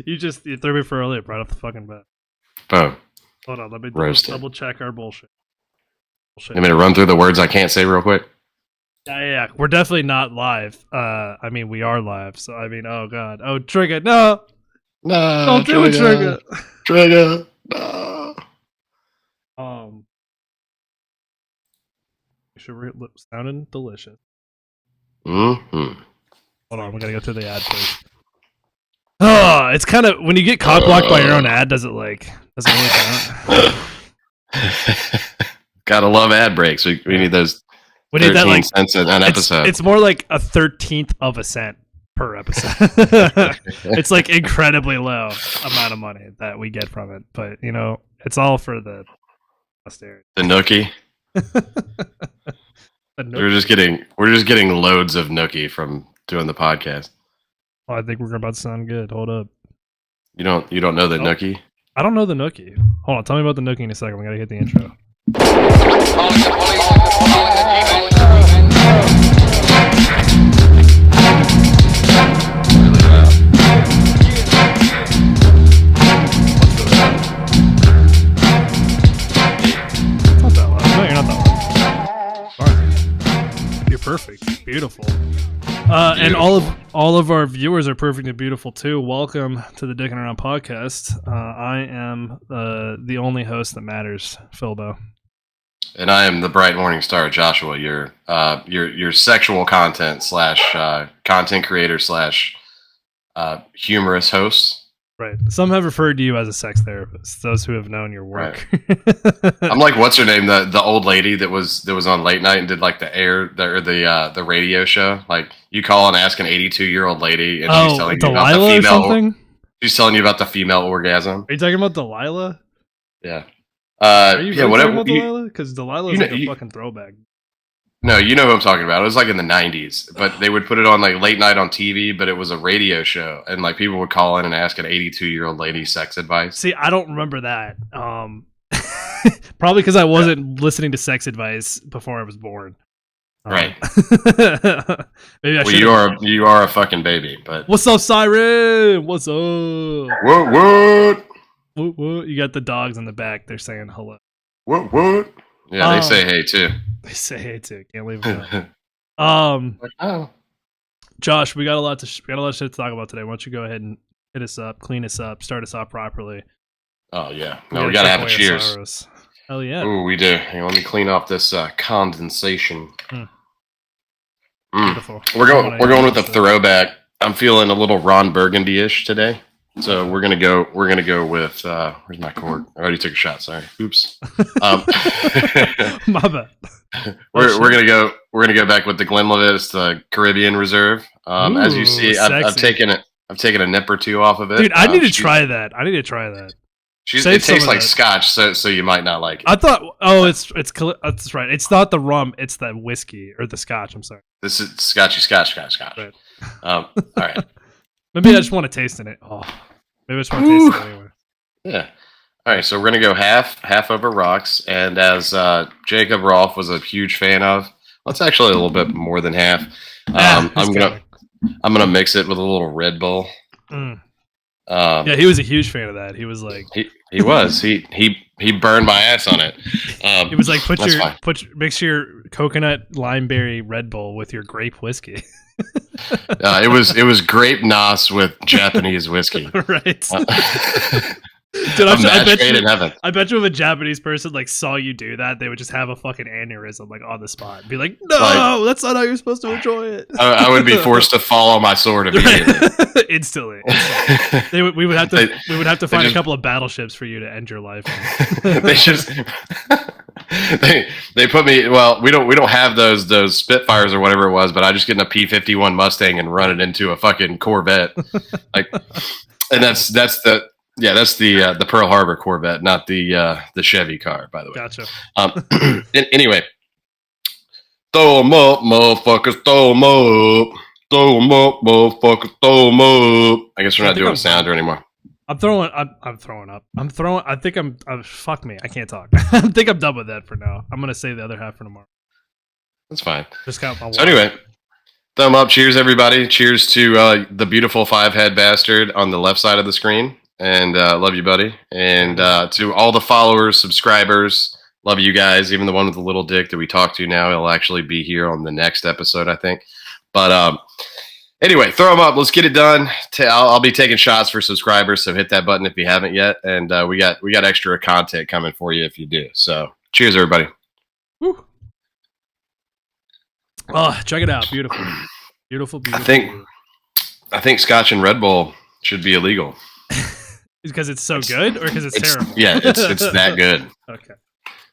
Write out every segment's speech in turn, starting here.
You threw me for a loop right off the fucking bat. Boom. Hold on, let me Roasted. double check our bullshit. You want me to run through the words I can't say real quick? Yeah. We're definitely not live. I mean, we are live. So I mean, oh god, oh Trigger, no, No, don't do it, Trigger. Trigger, no. Make sure we're sounding delicious. Mm-hmm. Hold on, we gotta go through the ad first. Oh, it's kind of when you get cock blocked by your own ad. Doesn't really count. Gotta love ad breaks. We need those. We need that 13 cents an episode. It's more like a 13th of a cent per episode. It's like incredibly low amount of money that we get from it, but you know, it's all for the posterity. The nookie. We're just getting loads of nookie from doing the podcast. Oh, I think we're about to sound good. Hold up. You don't know the nookie? I don't know the nookie. Hold on, tell me about the nookie in a second. We gotta hit the intro. Not that loud. No, you're not that loud. Alright. You're perfect. Beautiful. And all of our viewers are perfect and beautiful too. Welcome to the Dickin' Around podcast. I am the only host that matters, Philbo. And I am the bright morning star, Joshua. Your sexual content / content creator / humorous host. Right. Some have referred to you as a sex therapist. Those who have known your work. Right. I'm like, what's her name? The old lady that was on late night and did like the radio show. Like you call and ask an 82-year-old lady, and she's telling you about the female. Or something? She's telling you about the female orgasm. Are you talking about Delilah? Yeah. Are you talking about Delilah? Because Delilah is like a fucking throwback. No, you know who I'm talking about. It was like in the 90s, but they would put it on like late night on TV, but it was a radio show, and like people would call in and ask an 82-year-old lady sex advice. See, I don't remember that. Probably because I wasn't listening to sex advice before I was born. Right. Maybe I should. You are a fucking baby, but what's up, Siren? What's up? What? What? You got the dogs in the back. They're saying hello. What? Yeah, they say hey too. They say hey too. Can't leave it alone. Josh, we got a lot of shit to talk about today. Why don't you go ahead and hit us up, clean us up, start us off properly? Oh yeah, we gotta have a cheers. Hell yeah. Ooh, we do. Hey, let me clean off this condensation. Beautiful. We're going with a throwback. I'm feeling a little Ron Burgundy-ish today. So we're gonna go with where's my cord? I already took a shot. Sorry. Oops. My bad. We're gonna go back with the Glenlivet Caribbean Reserve. As you see, I've taken a nip or two off of it. Dude, I need to try that. It tastes like scotch, so you might not like it. I thought, that's right. It's not the rum, it's the whiskey or the scotch. I'm sorry. This is scotch. Right. All right. Maybe I just want to taste in it. Oh, maybe I just want to taste it anyway. Yeah. All right, so we're gonna go half over rocks, and as Jacob Rolfe was a huge fan of, well, it's actually a little bit more than half. I'm gonna mix it with a little Red Bull. Yeah, he was a huge fan of that. He was like, he burned my ass on it. He was like, mix your coconut limeberry Red Bull with your grape whiskey. It was grape nos with Japanese whiskey. Right. Dude, I bet you if a Japanese person like saw you do that, they would just have a fucking aneurysm like on the spot and be like, no, that's not how you're supposed to enjoy it. I would be forced to follow my sword immediately. Instantly. We would have to find a couple of battleships for you to end your life on. they put me, well, we don't have those Spitfires or whatever it was, but I just get in a P-51 Mustang and run it into a fucking Corvette. And that's the Pearl Harbor Corvette, not the Chevy car, by the way. Gotcha. Anyway, throw 'em up, motherfuckers, throw 'em up. Throw 'em up, motherfuckers, throw 'em up. I guess we're not doing sounder anymore. I'm throwing up. Fuck me. I can't talk. I think I'm done with that for now. I'm going to save the other half for tomorrow. That's fine. Just count my So anyway, Thumb up. Cheers, everybody. Cheers to the beautiful 5-head bastard on the left side of the screen. And love you, buddy. And to all the followers, subscribers, love you guys. Even the one with the little dick that we talked to now, he'll actually be here on the next episode, I think. But anyway, throw them up. Let's get it done. I'll be taking shots for subscribers, so hit that button if you haven't yet. And we got extra content coming for you if you do. So cheers, everybody. Woo. Oh, check it out. Beautiful. Beautiful. I think Scotch and Red Bull should be illegal. Because it's so good, or because it's terrible? Yeah, it's that good. Okay.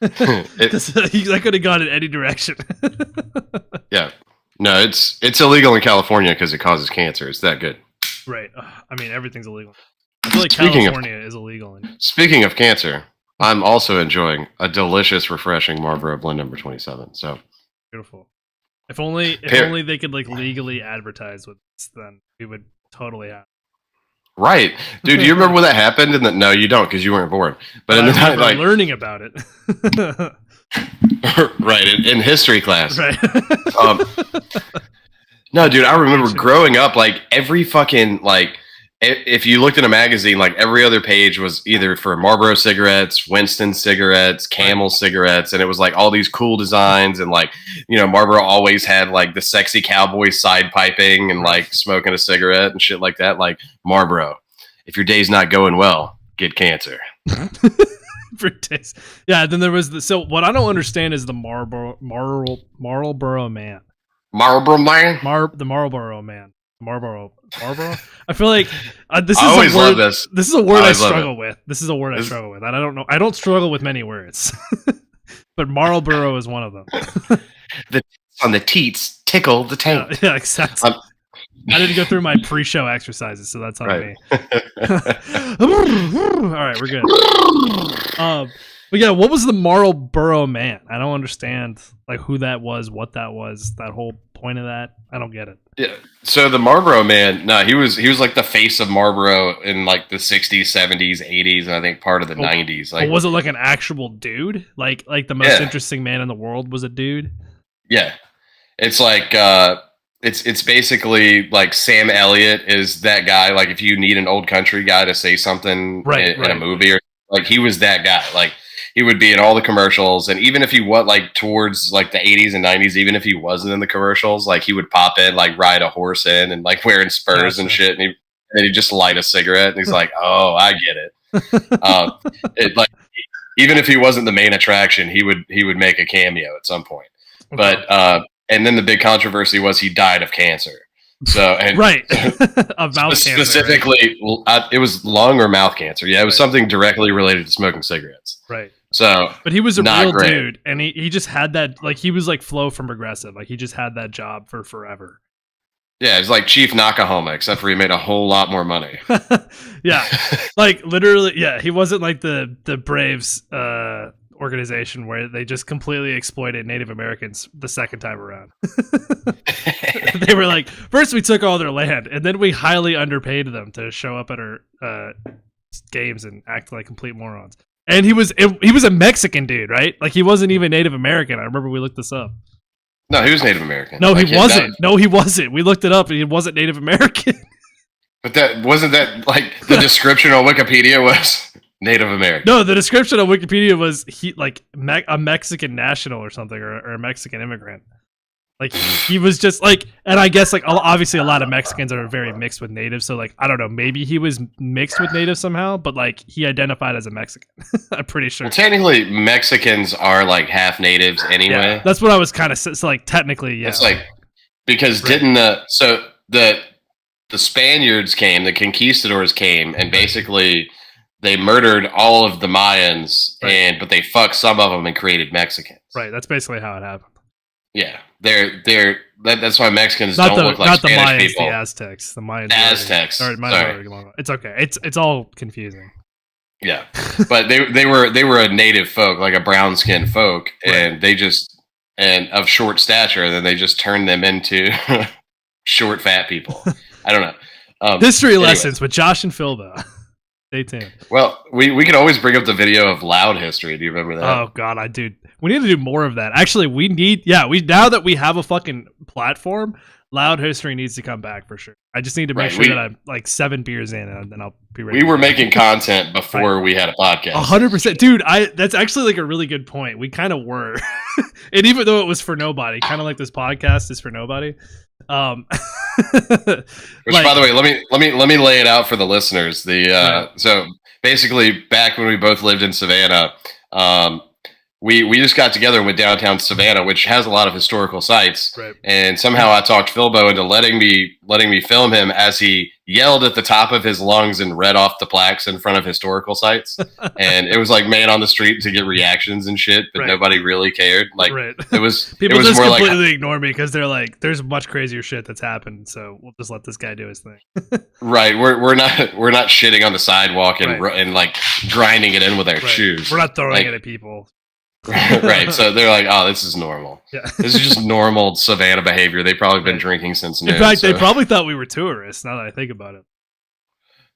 That could have gone in any direction. Yeah. No, it's illegal in California because it causes cancer. It's that good. Right. I mean, everything's illegal. I feel like California is illegal. Speaking of cancer, I'm also enjoying a delicious, refreshing Marlboro Blend number 27. So beautiful. If only they could like legally advertise with this, then we would totally have. Right, dude. Do you remember when that happened? No, you don't, because you weren't born. But in the night, like learning about it. Right, in history class. Right. No, dude, I remember growing up, like every fucking like, if you looked in a magazine, like every other page was either for Marlboro cigarettes, Winston cigarettes, Camel cigarettes, and it was like all these cool designs, and like, you know, Marlboro always had like the sexy cowboy side piping and like smoking a cigarette and shit like that. Like Marlboro, if your day's not going well, get cancer. For days. Yeah. Then there was so what I don't understand is the Marlboro man. Marlboro man. The Marlboro man. Marlboro. I feel like this is I always a word. love this. This is a word I struggle with. This is a word I struggle with. I don't know. I don't struggle with many words, but Marlboro is one of them. The on the teats tickle the taint. Yeah, exactly. I didn't go through my pre-show exercises, so that's on me. All right, we're good. But yeah, what was the Marlboro man? I don't understand like who that was, what that was, that whole point of that. I don't get it. Yeah. So the Marlboro man, no, he was like the face of Marlboro in like the 60s, 70s, 80s, and I think part of the 90s. Like, was it like an actual dude? Like the most interesting man in the world was a dude? Yeah. It's like it's basically like Sam Elliott is that guy. Like if you need an old country guy to say something in a movie, or like he was that guy. Like he would be in all the commercials, and even if he was like towards like the 80s and 90s, even if he wasn't in the commercials, like he would pop in, like ride a horse in, and like wearing spurs and shit, and he'd just light a cigarette, and he's like, "Oh, I get it." It like even if he wasn't the main attraction, he would make a cameo at some point. But and then the big controversy was he died of cancer. So and of mouth specifically, cancer, right? It was lung or mouth cancer. Yeah, it was something directly related to smoking cigarettes. Right. So, but he was a real dude, and he just had that, like he was like Flo from Progressive, like he just had that job for forever. Yeah, it's like Chief Nakahoma, except for he made a whole lot more money. Yeah, like literally, yeah, he wasn't like the Braves organization where they just completely exploited Native Americans the second time around. They were like, first we took all their land, and then we highly underpaid them to show up at our games and act like complete morons. And he was a Mexican dude, right? Like he wasn't even Native American. I remember we looked this up. No, he was Native American. No, he wasn't. No, he wasn't. We looked it up, and he wasn't Native American. But that wasn't that like the description on Wikipedia was Native American. No, the description on Wikipedia was he like a Mexican national or something, or a Mexican immigrant. Like he was just like, and I guess like obviously a lot of Mexicans are very mixed with natives, so like I don't know, maybe he was mixed with natives somehow, but like he identified as a Mexican. I'm pretty sure. Well, technically, Mexicans are like half natives anyway. Yeah, that's what I was kind of so like technically, yeah. It's like because didn't the Spaniards came, the conquistadors came, and basically they murdered all of the Mayans, but they fucked some of them and created Mexicans. Right, that's basically how it happened. Yeah, that's why Mexicans don't look like Spanish Mayans, people. The Aztecs, the Mayans. Aztecs. Sorry. It's okay. It's all confusing. Yeah, but they were a native folk, like a brown skinned folk, and they just of short stature. And then they just turned them into short fat people. I don't know. History lessons with Josh and Phil, though. Stay tuned. Well, we can always bring up the video of Loud History. Do you remember that? Oh God, I do. We need to do more of that. Actually, we now that we have a fucking platform, Loud History needs to come back for sure. I just need to make sure that I'm like 7 beers in, and then I'll be ready. We were making content before we had a podcast. 100%, dude. That's actually like a really good point. We kind of were, and even though it was for nobody, kind of like this podcast is for nobody. Which, by the way, let me lay it out for the listeners. So basically, back when we both lived in Savannah, we just got together and went downtown Savannah, which has a lot of historical sites. Right. And somehow I talked Philbo into letting me film him as he yelled at the top of his lungs and read off the plaques in front of historical sites. And it was like man on the street to get reactions and shit, but nobody really cared. Like it was people it was just more completely like, ignore me because they're like, there's much crazier shit that's happened, so we'll just let this guy do his thing. Right. We're not shitting on the sidewalk and like grinding it in with our shoes. We're not throwing it at people. Right, so they're like, "Oh, this is normal. Yeah. This is just normal Savannah behavior." They've probably been drinking since noon. In fact, they probably thought we were tourists. Now that I think about it,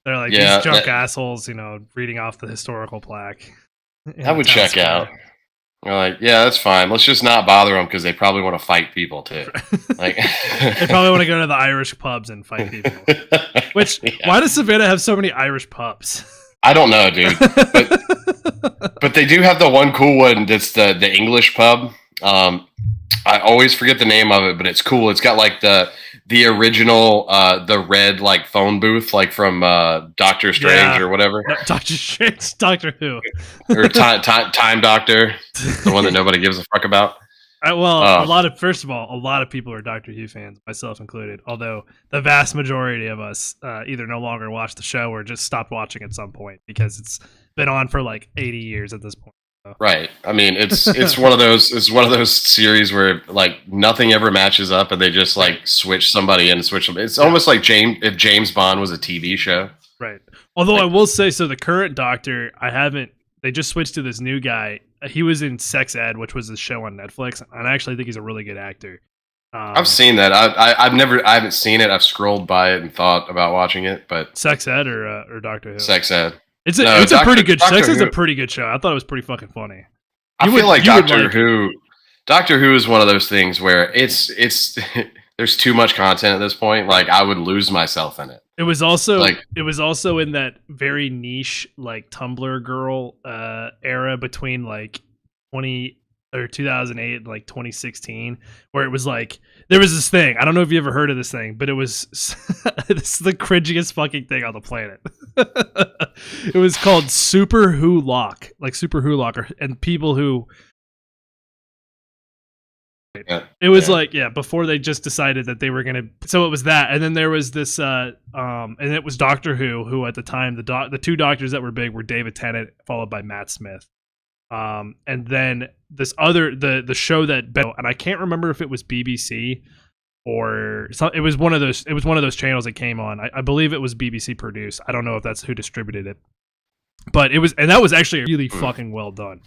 they're like these drunk assholes, reading off the historical plaque. I would check out. They're like, "Yeah, that's fine. Let's just not bother them because they probably want to fight people too." Like, they probably want to go to the Irish pubs and fight people. Which why does Savannah have so many Irish pubs? I don't know, dude. But they do have the one cool one that's the English pub. I always forget the name of it, but it's cool. It's got like the original the red like phone booth like from Doctor Strange or whatever. No, Doctor Strange, Doctor Who, or Time Doctor, the one that nobody gives a fuck about. A lot of people are Doctor Who fans, myself included. Although the vast majority of us either no longer watch the show or just stopped watching at some point because it's been on for like 80 years at this point. So. Right. I mean, it's one of those series where like nothing ever matches up, and they just like switch somebody in and switch them. It's almost like if James Bond was a TV show. Right. Although I will say, so the current Doctor, they just switched to this new guy. He was in Sex Ed, which was a show on Netflix, and I actually think he's a really good actor. I've seen that. I haven't seen it. I've scrolled by it and thought about watching it, but Sex Ed or Doctor Who? Sex Ed. It's a pretty good show. Sex Ed's a pretty good show. I thought it was pretty fucking funny. I feel like Doctor Who is one of those things where it's there's too much content at this point. Like I would lose myself in it. It was also in that very niche like Tumblr girl era between like 2008 and like 2016, where it was like there was this thing. I don't know if you ever heard of this thing, but it was this is the cringiest fucking thing on the planet. It was called Super Who Lock, like Super Who Locker, and people who. It was before they just decided that they were gonna. So it was that, and then there was this, and it was Doctor Who at the time the two doctors that were big were David Tennant followed by Matt Smith, and then this other the show that and I can't remember if it was BBC or it was one of those channels that came on. I believe it was BBC produced. I don't know if that's who distributed it, but that was actually really fucking well done.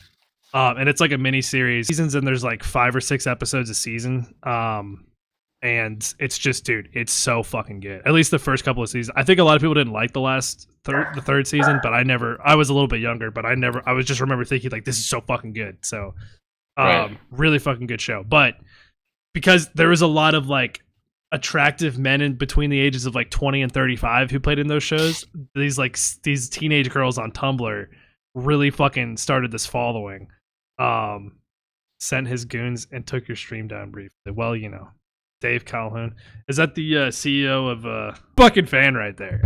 And it's like a mini series seasons, and there's like 5 or 6 episodes a season. And it's just, dude, it's so fucking good. At least the first couple of seasons. I think a lot of people didn't like the third season, but I was a little bit younger, but I was just remember thinking like, this is so fucking good. So, really fucking good show. But because there was a lot of like attractive men in between the ages of like 20 and 35 who played in those shows, these teenage girls on Tumblr really fucking started this following. Sent his goons and took your stream down briefly. Well, Dave Calhoun. Is that the CEO of fucking fan right there?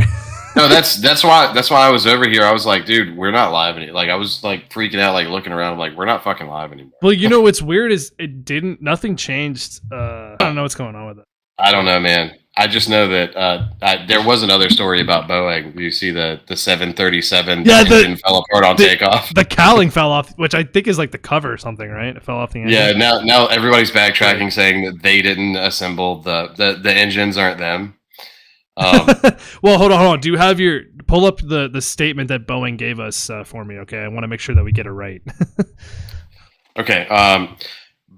No, that's why I was over here. I was like, dude, we're not live anymore. Like I was like freaking out, like looking around. I'm like, we're not fucking live anymore. Well, what's weird is nothing changed. I don't know what's going on with it. I don't know, man. I just know that there was another story about Boeing. You see the 737 engine fell apart on takeoff. The cowling fell off, which I think is like the cover or something, right? It fell off the engine. Yeah, now everybody's backtracking, saying that they didn't assemble the engines aren't them. Well, hold on. Do you have pull up the statement that Boeing gave us for me? Okay, I want to make sure that we get it right. Okay.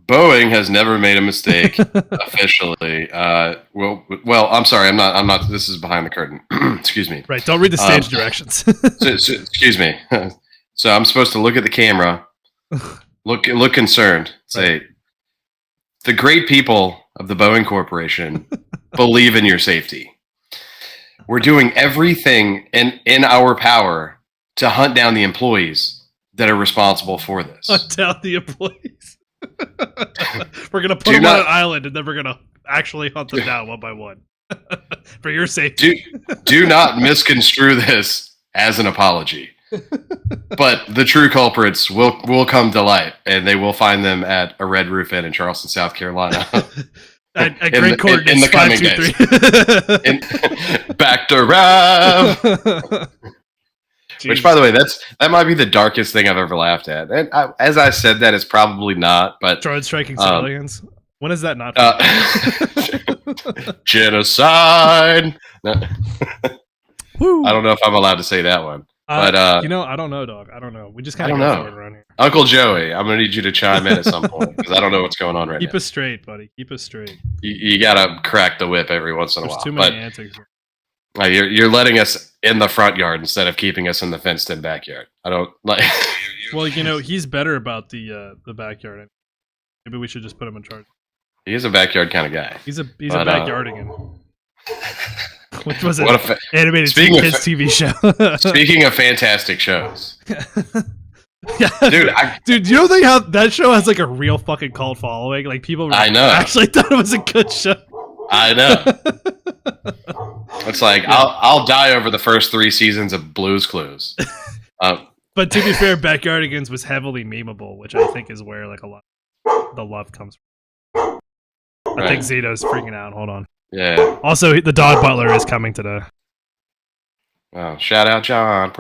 Boeing has never made a mistake officially. Well, I'm sorry. I'm not. This is behind the curtain. Excuse me. Right. Don't read the stage directions. Excuse me. So I'm supposed to look at the camera, look concerned. Say, the great people of the Boeing Corporation believe in your safety. We're doing everything in our power to hunt down the employees that are responsible for this. Hunt down the employees. We're going to put them on an island, and then we're going to actually hunt them down one by one. For your safety. Do not misconstrue this as an apology. But the true culprits will come to light, and they will find them at a Red Roof Inn in Charleston, South Carolina. At great coordinates, in the coming days. Back to Rob. Which, by the way, that might be the darkest thing I've ever laughed at. And as I said that, it's probably not. But Drone striking civilians. When is that not? Genocide. No. Woo. I don't know if I'm allowed to say that one. But I don't know, dog. I don't know. We just kind of go around here. Uncle Joey, I'm gonna need you to chime in at some point because I don't know what's going on right now. Keep us straight, buddy. Keep us straight. You gotta crack the whip every once in a while. Too many antics. You're letting us in the front yard instead of keeping us in the fenced-in backyard. I don't like. Well, he's better about the backyard. Maybe we should just put him in charge. He is a backyard kind of guy. He's a backyardigan. Which was an animated kids TV show. Speaking of fantastic shows. Yeah, dude, you don't think how that show has like a real fucking cult following? Like people actually thought it was a good show. I know. It's like I'll die over the first 3 seasons of Blue's Clues. But to be fair, Backyardigans was heavily memeable, which I think is where like a lot of the love comes from. I think Zito's freaking out. Hold on. Yeah. Also, the dog butler is coming today. Oh, shout out, John.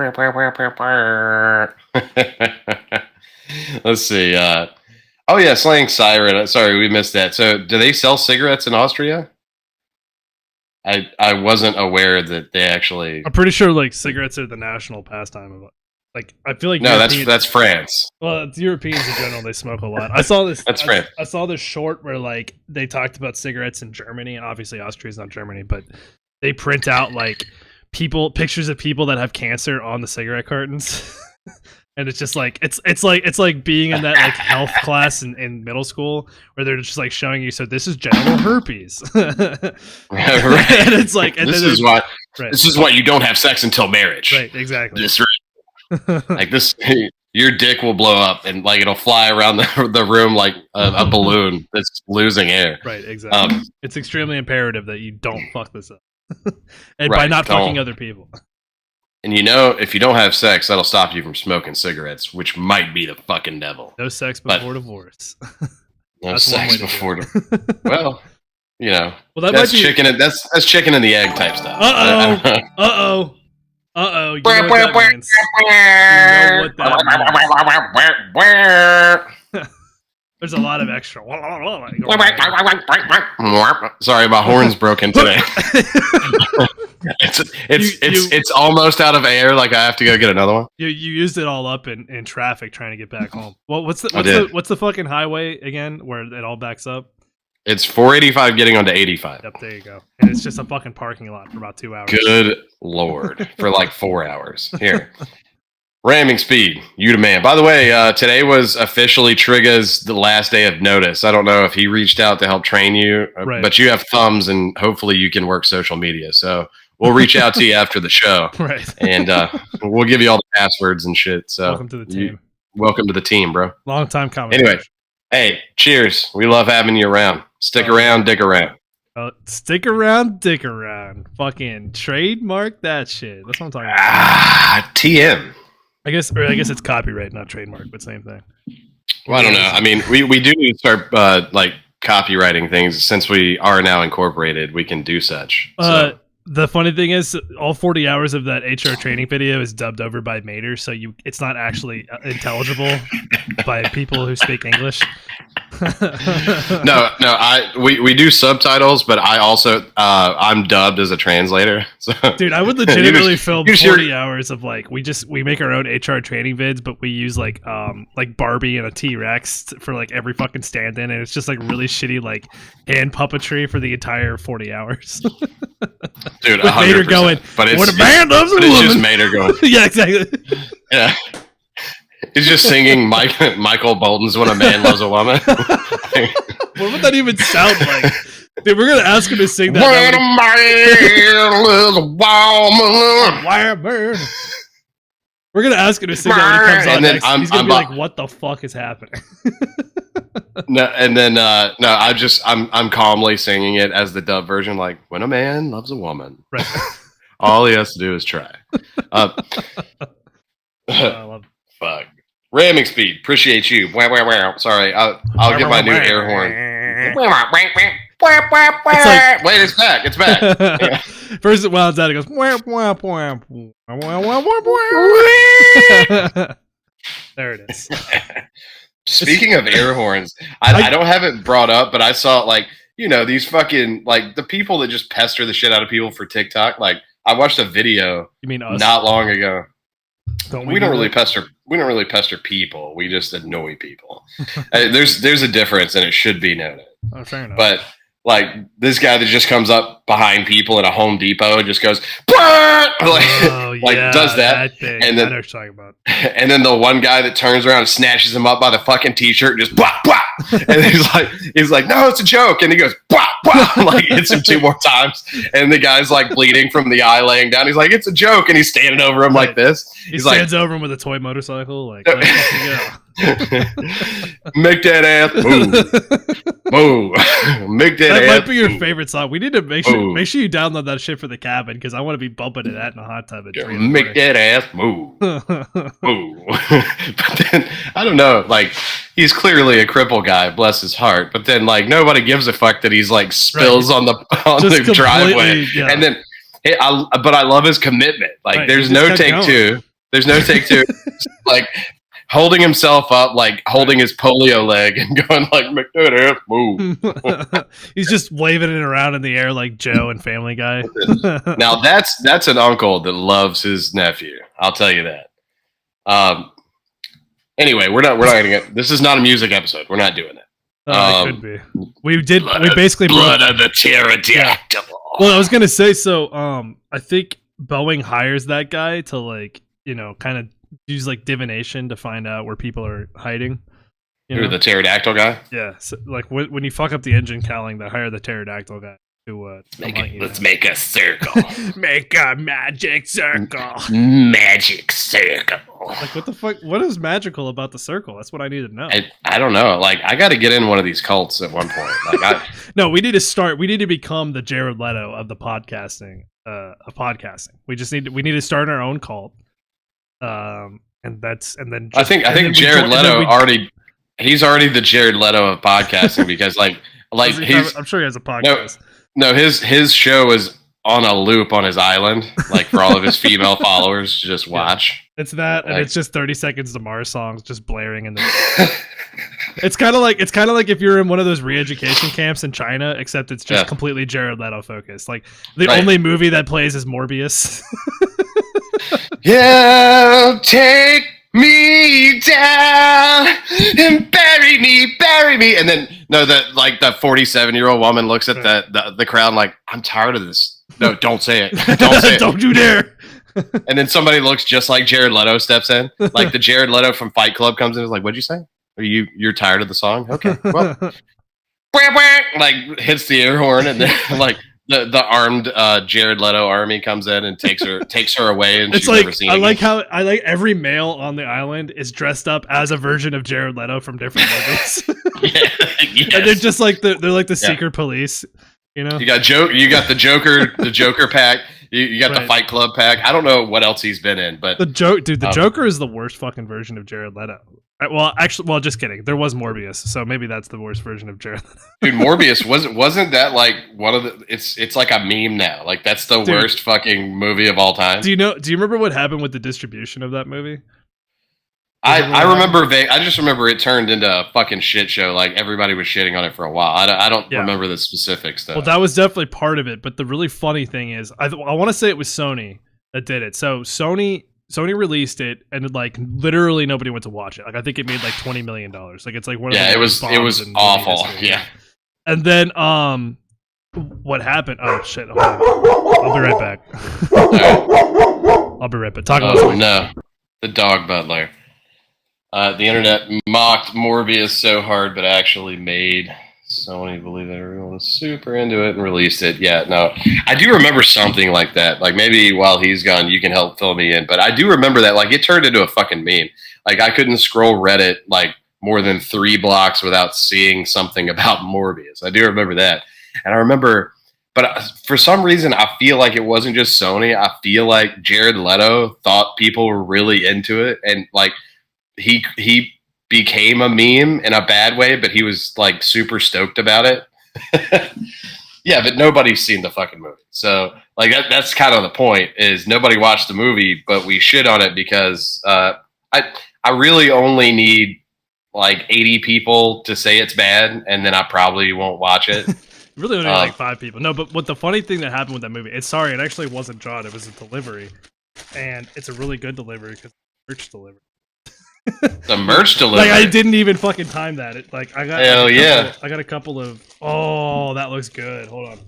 Let's see. Oh, yeah, Slaying Siren. Sorry, we missed that. So, do they sell cigarettes in Austria? I wasn't aware that they actually... I'm pretty sure, like, cigarettes are the national pastime of it. Like, I feel like... No, that's France. Well, it's Europeans in general, they smoke a lot. I saw this... That's France. I saw this short where, like, they talked about cigarettes in Germany. Obviously, Austria's not Germany, but they print out, like, pictures of people that have cancer on the cigarette cartons. And it's just like it's like being in that like health class in middle school where they're just like showing you, so this is genital herpes. Right. And it's like, and this is why you don't have sex until marriage. Right, exactly. Just right. Like this, your dick will blow up and like it'll fly around the room like a balloon that's losing air. Right, exactly. It's extremely imperative that you don't fuck this up, and by not fucking other people. And if you don't have sex, that'll stop you from smoking cigarettes, which might be the fucking devil. No sex before divorce. No sex before divorce. Well, well, that's chicken. That's chicken and the egg type stuff. Uh oh. You know what that means. You know what that means. There's a lot of extra. Sorry, my horn's broken today. It's almost out of air. Like I have to go get another one. You used it all up in traffic trying to get back home. Well, what's the fucking highway again where it all backs up? It's 485 getting onto 85. Yep, there you go. And it's just a fucking parking lot for about 2 hours. Good lord, for like 4 hours. Here. Ramming speed, you the man. By the way, today was officially Trigga's the last day of notice. I don't know if he reached out to help train you, but you have thumbs and hopefully you can work social media. So we'll reach out to you after the show. Right. And we'll give you all the passwords and shit. So welcome to the team. Welcome to the team, bro. Long time coming. Anyway, hey, cheers. We love having you around. Stick around, dick around. Stick around, dick around. Fucking trademark that shit. That's what I'm talking about. TM. I guess it's copyright, not trademark, but same thing. Well, I don't know. I mean, we do need to start like copywriting things since we are now incorporated. We can do such. So. The funny thing is, all 40 hours of that HR training video is dubbed over by Mater, so it's not actually intelligible by people who speak English. No, we do subtitles, but I also I'm dubbed as a translator. So dude, I would legitimately film 40 hours of like we make our own HR training vids, but we use like Barbie and a T-Rex for like every fucking stand-in, and it's just like really shitty like hand puppetry for the entire 40 hours. Dude, with Mater going, but what a man loves a woman. It's just Mater going. Yeah, exactly. Yeah. He's just singing Michael Bolton's "When a Man Loves a Woman." What would that even sound like? Dude, we're gonna ask him to sing that. When a man loves a woman. We're gonna ask him to sing that when he comes on And then next. He's gonna be like, "What the fuck is happening?" No, and then I'm calmly singing it as the dub version, like when a man loves a woman, Right. all he has to do is try. I love it. Fuck. Ramming speed. Appreciate you. Wah, wah, wah. Sorry, I'll get my new air horn. like- Wait, it's back. It's back. Yeah. First it wounds out, it goes. Whamp, whamp, whamp, whamp, whamp, whamp, whamp. There it is. Speaking of air horns, I don't have it brought up, but I saw like, you know, these fucking like the people that just pester the shit out of people for TikTok. Like I watched a video You mean us? not long ago. Don't We don't really pester people. We just annoy people. There's a difference, and it should be noted. Oh, fair enough. But like this guy that just comes up behind people at a Home Depot and just goes, like does that, thing. and then I know what you're talking about. and then the one guy that turns around and snatches him up by the fucking t-shirt and just blah blah, and he's like, no, it's a joke, and he goes blah blah, like hits him 2 more times, and the guy's like bleeding from the eye, laying down. He's like, it's a joke, and he's standing over him like this. He stands over him with a toy motorcycle, like yeah. Make that ass move, move, make that That ass might be your move. favorite song. We need to make sure you download that shit for the cabin because I want to be bumping to that in a hot tub at 3 in the Make that ass move, move. But then I don't know, like he's clearly a cripple guy, bless his heart. But then like nobody gives a fuck that he's like spills on the driveway, yeah. and then but I love his commitment. Like Right, there's he no just take kept two. There's no take two. Like holding himself up, like holding his polio leg and going like, make that ass move. He's just waving it around in the air like Joe and Family Guy. Now that's an uncle that loves his nephew. I'll tell you that. Anyway, we're not gonna get. This is not a music episode. We're not doing it. It could be. We basically blood broke. of the pterodactyl. Well, I was gonna say so. I think Boeing hires that guy to like kind of use like divination to find out where people are hiding. Who, the pterodactyl guy? Yeah, so, like when you fuck up the engine cowling, they hire the pterodactyl guy to Let's make a circle. make a magic circle. Magic circle. Like what the fuck? What is magical about the circle? That's what I need to know. I don't know. Like I got to get in one of these cults at one point. Like No, we need to start. We need to become the Jared Leto of the podcasting. Of podcasting. We need to start our own cult. And then I think Jared Leto he's already the Jared Leto of podcasting because like I'm sure he has a podcast. No, his show is on a loop on his island, like for all of his female followers to just watch. It's that, and it's just 30 Seconds to Mars songs just blaring in the. It's kind of like if you're in one of those re-education camps in China, except it's just completely Jared Leto focused. Like the only movie that plays is Morbius. Yeah, take me down and bury me, and then the 47-year-old woman looks at the crowd like, I'm tired of this. No, don't say it. Don't say it. Don't you dare. And then somebody looks just like Jared Leto steps in, like the Jared Leto from Fight Club comes in and is like, what'd you say? You're tired of the song? Okay, well, like hits the air horn, and then like the armed Jared Leto army comes in and takes her away, and it's she's like never seen. I like every male on the island is dressed up as a version of Jared Leto from different movies. Yes. And they're just like they're like the secret police. You got the Joker pack. You got the Fight Club pack. I don't know what else he's been in, but the Joker is the worst fucking version of Jared Leto. Well, just kidding. There was Morbius, so maybe that's the worst version of Jared Leto. Dude, Morbius wasn't that like one of the? It's like a meme now. Like that's the worst fucking movie of all time. Do you remember what happened with the distribution of that movie? I remember. I just remember it turned into a fucking shit show. Like everybody was shitting on it for a while. I don't remember the specifics though. Well, that was definitely part of it. But the really funny thing is, I want to say it was Sony that did it. So Sony released it, and like literally nobody went to watch it. Like I think it made like $20 million. Like it's like one of the it was awful. Yeah. And then what happened? Oh shit! Hold on. I'll be right back. I'll be right back. Talk about something. No, the dog butler. The internet mocked Morbius so hard, but actually made Sony believe that everyone was super into it and released it. Yeah, no, I do remember something like that. Like maybe while he's gone, you can help fill me in. But I do remember that. Like it turned into a fucking meme. Like I couldn't scroll Reddit like more than 3 blocks without seeing something about Morbius. I do remember that, and I remember. But for some reason, I feel like it wasn't just Sony. I feel like Jared Leto thought people were really into it, and like he became a meme in a bad way, but he was like super stoked about it. Yeah, but nobody's seen the fucking movie, so like that's kind of the point. Is nobody watched the movie, but we shit on it because I really only need like 80 people to say it's bad, and then I probably won't watch it. Really only like 5 people. No, but what the funny thing that happened with that movie? It actually wasn't John. It was a delivery, and it's a really good delivery because merch delivery. The merch delivery. Like I didn't even fucking time that. It like I got. Hell yeah! I got a couple of. Oh, that looks good. Hold on. Let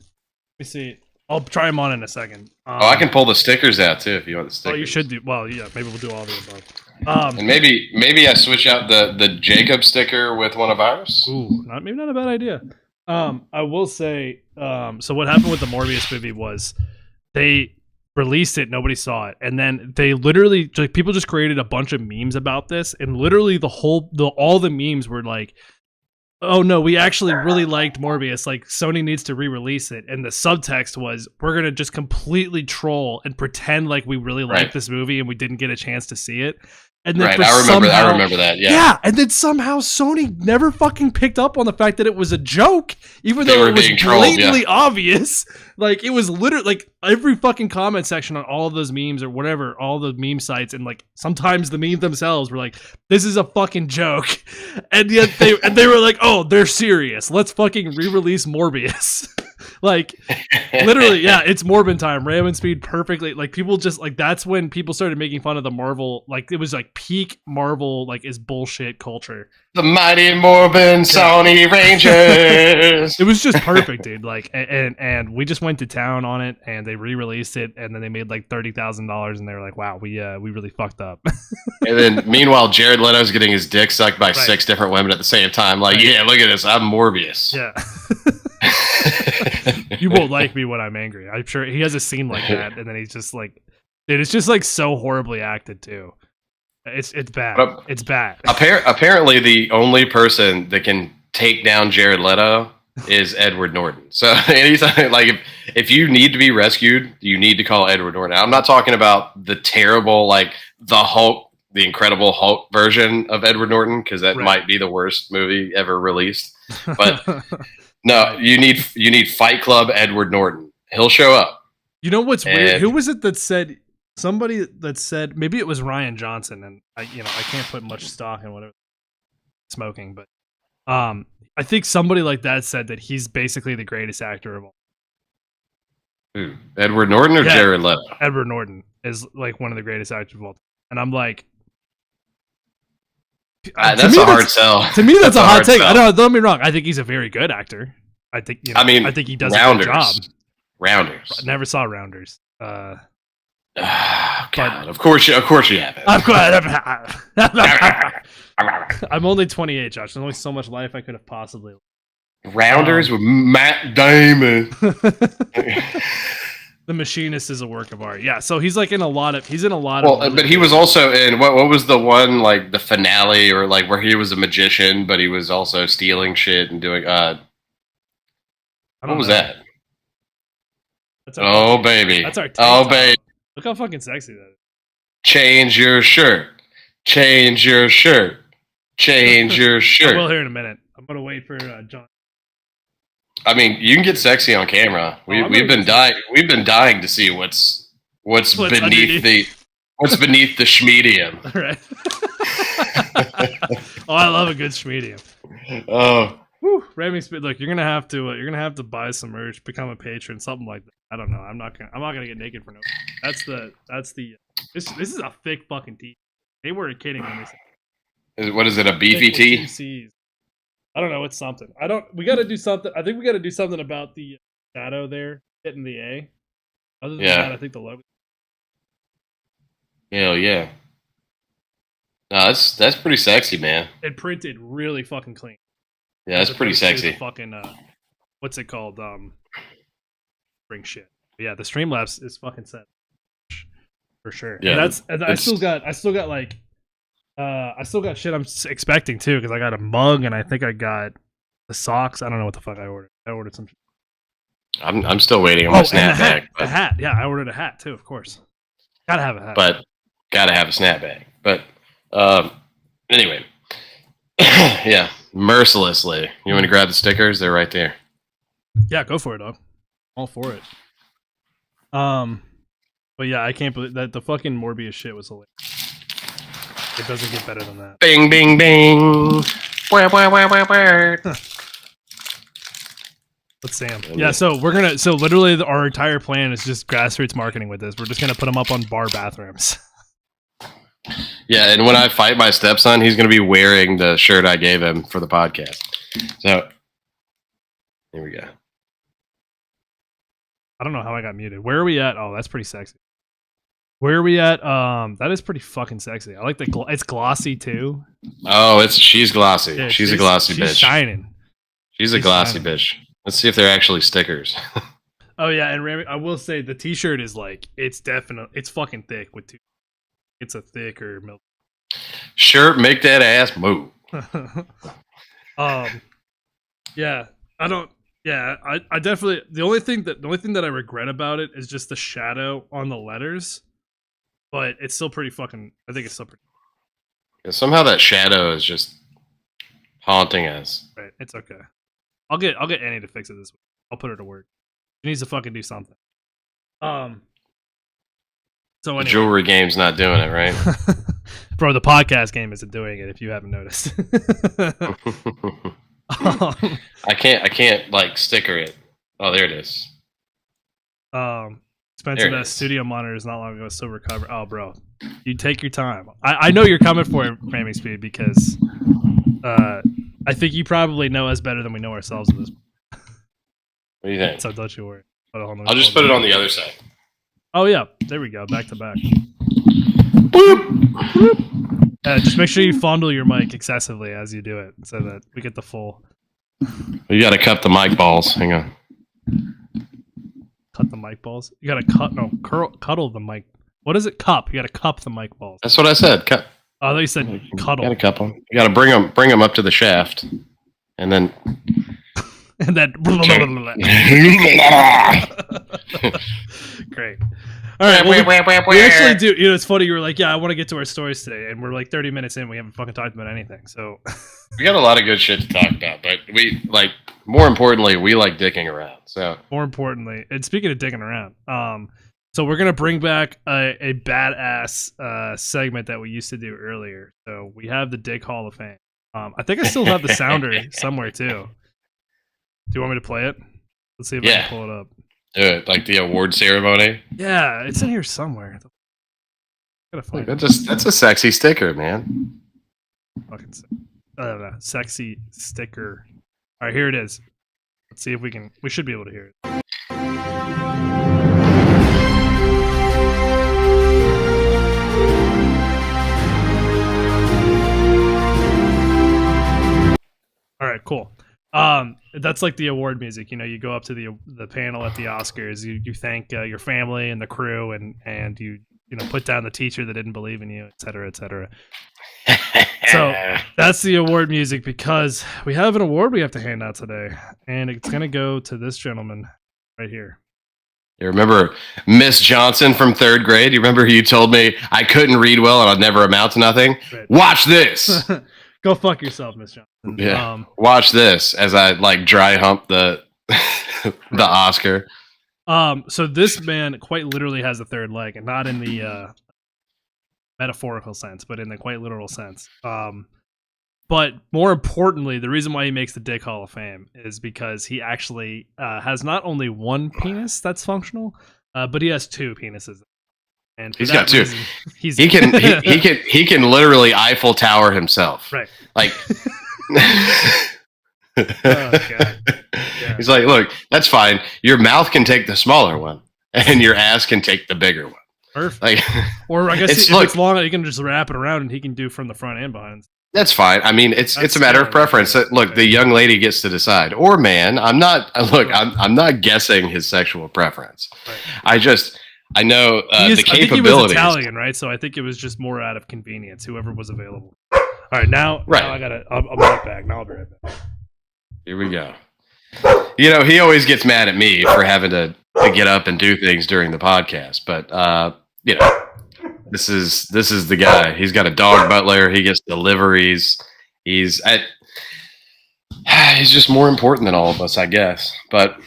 me see. I'll try them on in a second. I can pull the stickers out too if you want the stickers. Oh, you should do. Well, yeah. Maybe we'll do all the above. And maybe I switch out the Jacob sticker with one of ours. Ooh, not a bad idea. I will say. So what happened with the Morbius movie was they released it, nobody saw it, and then they literally like people just created a bunch of memes about this, and literally all the memes were like, oh no, we actually really liked Morbius, like Sony needs to re-release it, and the subtext was we're gonna just completely troll and pretend like we really liked this movie and we didn't get a chance to see it. And then I remember that. Yeah, and then somehow Sony never fucking picked up on the fact that it was a joke, even though it was blatantly obvious. Like it was literally like every fucking comment section on all of those memes or whatever, all the meme sites, and like sometimes the memes themselves were like, "This is a fucking joke," and yet they were like, "Oh, they're serious. Let's fucking re-release Morbius." Like literally, yeah, it's Morbin time. Ram and Speed perfectly. Like people just like that's when people started making fun of the Marvel. Like it was like peak Marvel like is bullshit culture. The mighty Morbin Sony Rangers. It was just perfect, dude. Like and we just went to town on it, and they re-released it, and then they made like $30,000, and they were like, "Wow, we really fucked up." And then meanwhile, Jared Leto's getting his dick sucked by 6 different women at the same time. Like, yeah, look at this, I'm Morbius. Yeah. You won't like me when I'm angry. I'm sure he has a scene like that, and then he's just like, dude, it's just like so horribly acted too. It's bad. It's bad. Apparently, the only person that can take down Jared Leto is Edward Norton. So anytime, like if you need to be rescued, you need to call Edward Norton. I'm not talking about the terrible, like the Hulk, the Incredible Hulk version of Edward Norton, because that might be the worst movie ever released. But no, you need Fight Club Edward Norton. He'll show up. You know what's weird? Who was it that said? Somebody that said, maybe it was Ryan Johnson, and I can't put much stock in whatever smoking, but I think somebody like that said that he's basically the greatest actor of all. Who? Edward Norton or Jared Leto? Edward Norton is like one of the greatest actors of all time, and I'm like, that's a hard sell. To me, that's a hot take. I don't get me wrong. I think he's a very good actor. I think I think he does a good job. Rounders. I never saw Rounders. God, of course you haven't. I'm only 28, Josh. There's only so much life I could have possibly lived. Rounders with Matt Damon. The Machinist is a work of art. Yeah, so he's like in a lot of. Well, but he was also in what was the one like the finale or like where he was a magician, but he was also stealing shit and doing. What was that? Oh baby! That's our. Oh baby! Look how fucking sexy that is. Change your shirt. Change your shirt. Change your shirt. I will here in a minute. I'm gonna wait for John. I mean, you can get sexy on camera. We've been dying to see what's beneath the schmedium. Right. Oh, I love a good schmedium. Oh. Whew, Remy Speed, look, you're gonna have to buy some merch, become a patron, something like that. I don't know. I'm not gonna get naked for no. This is a thick fucking tee. They weren't kidding when they said. What is it? A beefy tee? I don't know. It's something. We got to do something. I think we got to do something about the shadow there hitting the A. Other than that, I think the logo. Hell yeah. No, that's pretty sexy, man. It printed really fucking clean. Yeah, that's pretty As opposed to sexy. the fucking what's it called? Bring shit. But yeah, the Streamlabs is fucking set for sure. Yeah, And I still got like I still got shit I'm expecting too, because I got a mug and I think I got the socks. I don't know what the fuck I ordered. I ordered some. I'm still waiting on my and the hat. snapback. The hat. Yeah, I ordered a hat too. Of course, gotta have a hat. But gotta have a snapback. But anyway, yeah, mercilessly. You want to grab the stickers? They're right there. Yeah, go for it, dog. All for it. But yeah, I can't believe that the fucking Morbius shit was hilarious. It doesn't get better than that. Bing, bing, bing. Wah, wah, wah, wah, wah. But Sam, yeah. So literally our entire plan is just grassroots marketing with this. We're just gonna put them up on bar bathrooms. Yeah, and when I fight my stepson, he's going to be wearing the shirt I gave him for the podcast. So, here we go. I don't know how I got muted. Where are we at? Oh, that's pretty sexy. Where are we at? That is pretty fucking sexy. I like the it's glossy too. Oh, she's glossy. Yeah, she's a glossy she's bitch. Shining. She's a glossy bitch. Let's see if they're actually stickers. Oh yeah, and Rami, I will say the T-shirt is like it's fucking thick with two. It's a thicker milk. Shirt, make that ass move. Yeah, I don't. Yeah, I definitely. The only thing that I regret about it is just the shadow on the letters, but it's still pretty fucking. I think it's still pretty. Yeah, somehow that shadow is just haunting us. Right, it's okay. I'll get Annie to fix it this week. I'll put her to work. She needs to fucking do something. So anyway. The jewelry game's not doing it, right? Bro, the podcast game isn't doing it if you haven't noticed. I can't like sticker it. Oh, there it is. Expensive ass studio monitors not long ago still recovered. Oh, bro, you take your time. I know you're coming for it, Framing Speed, because I think you probably know us better than we know ourselves in this. What do you think? So don't you worry. I'll just put it on the other side. Oh yeah, there we go, back to back. Boop. Just make sure you fondle your mic excessively as you do it, so that we get the full. You got to cut the mic balls. Hang on. Cut the mic balls. You got to cuddle the mic. What is it? Cup. You got to cup the mic balls. That's what I said. Cut. Oh, I thought you said cuddle. You got to cup them. You got to bring them up to the shaft, and then. And then. Great. All right. Well, we actually do. You know, it's funny. You were like, "Yeah, I want to get to our stories today," and we're like 30 minutes in. We haven't fucking talked about anything. So. We got a lot of good shit to talk about, but we like. More importantly, we like dicking around. So. More importantly, and speaking of dicking around, so we're gonna bring back a badass segment that we used to do earlier. So we have the Dick Hall of Fame. I think I still have the sounder somewhere too. Do you want me to play it? Let's see if I can pull it up. Do it, like the award ceremony. Yeah, it's in here somewhere. Gotta find it. That's a sexy sticker, man. Fucking sexy sticker. All right, here it is. Let's see if we can. We should be able to hear it. All right, cool. That's like the award music. You know, you go up to the panel at the Oscars. You thank your family and the crew, and you put down the teacher that didn't believe in you, et cetera, et cetera. So that's the award music, because we have an award we have to hand out today, and it's gonna go to this gentleman right here. You remember Miss Johnson from 3rd grade? You remember you told me I couldn't read well and I'd never amount to nothing? Right. Watch this. Go fuck yourself, Miss Johnson. Yeah. Watch this as I like dry hump the the Oscar. So this man quite literally has a third leg, and not in the metaphorical sense, but in the quite literal sense. But more importantly, the reason why he makes the Dick Hall of Fame is because he actually has not only one penis that's functional, but he has two penises. And he's got two. He can literally Eiffel Tower himself. Right. Like. Oh, God. Yeah. He's like, look, that's fine. Your mouth can take the smaller one, and your ass can take the bigger one. Perfect. Like, or I guess it's, if look, it's long, you can just wrap it around and he can do from the front and behind. that's fine. I mean, it's a matter of preference. Look, the young lady gets to decide, or man. I'm not. Look, I'm not guessing his sexual preference. Right. I know the capabilities. I think he was Italian, right? So I think it was just more out of convenience. Whoever was available. All right, now I gotta. I'll be right back. Now I'll be right back. Here we go. You know, he always gets mad at me for having to get up and do things during the podcast, but you know. This is the guy. He's got a dog butler. He gets deliveries. He's just more important than all of us, I guess. But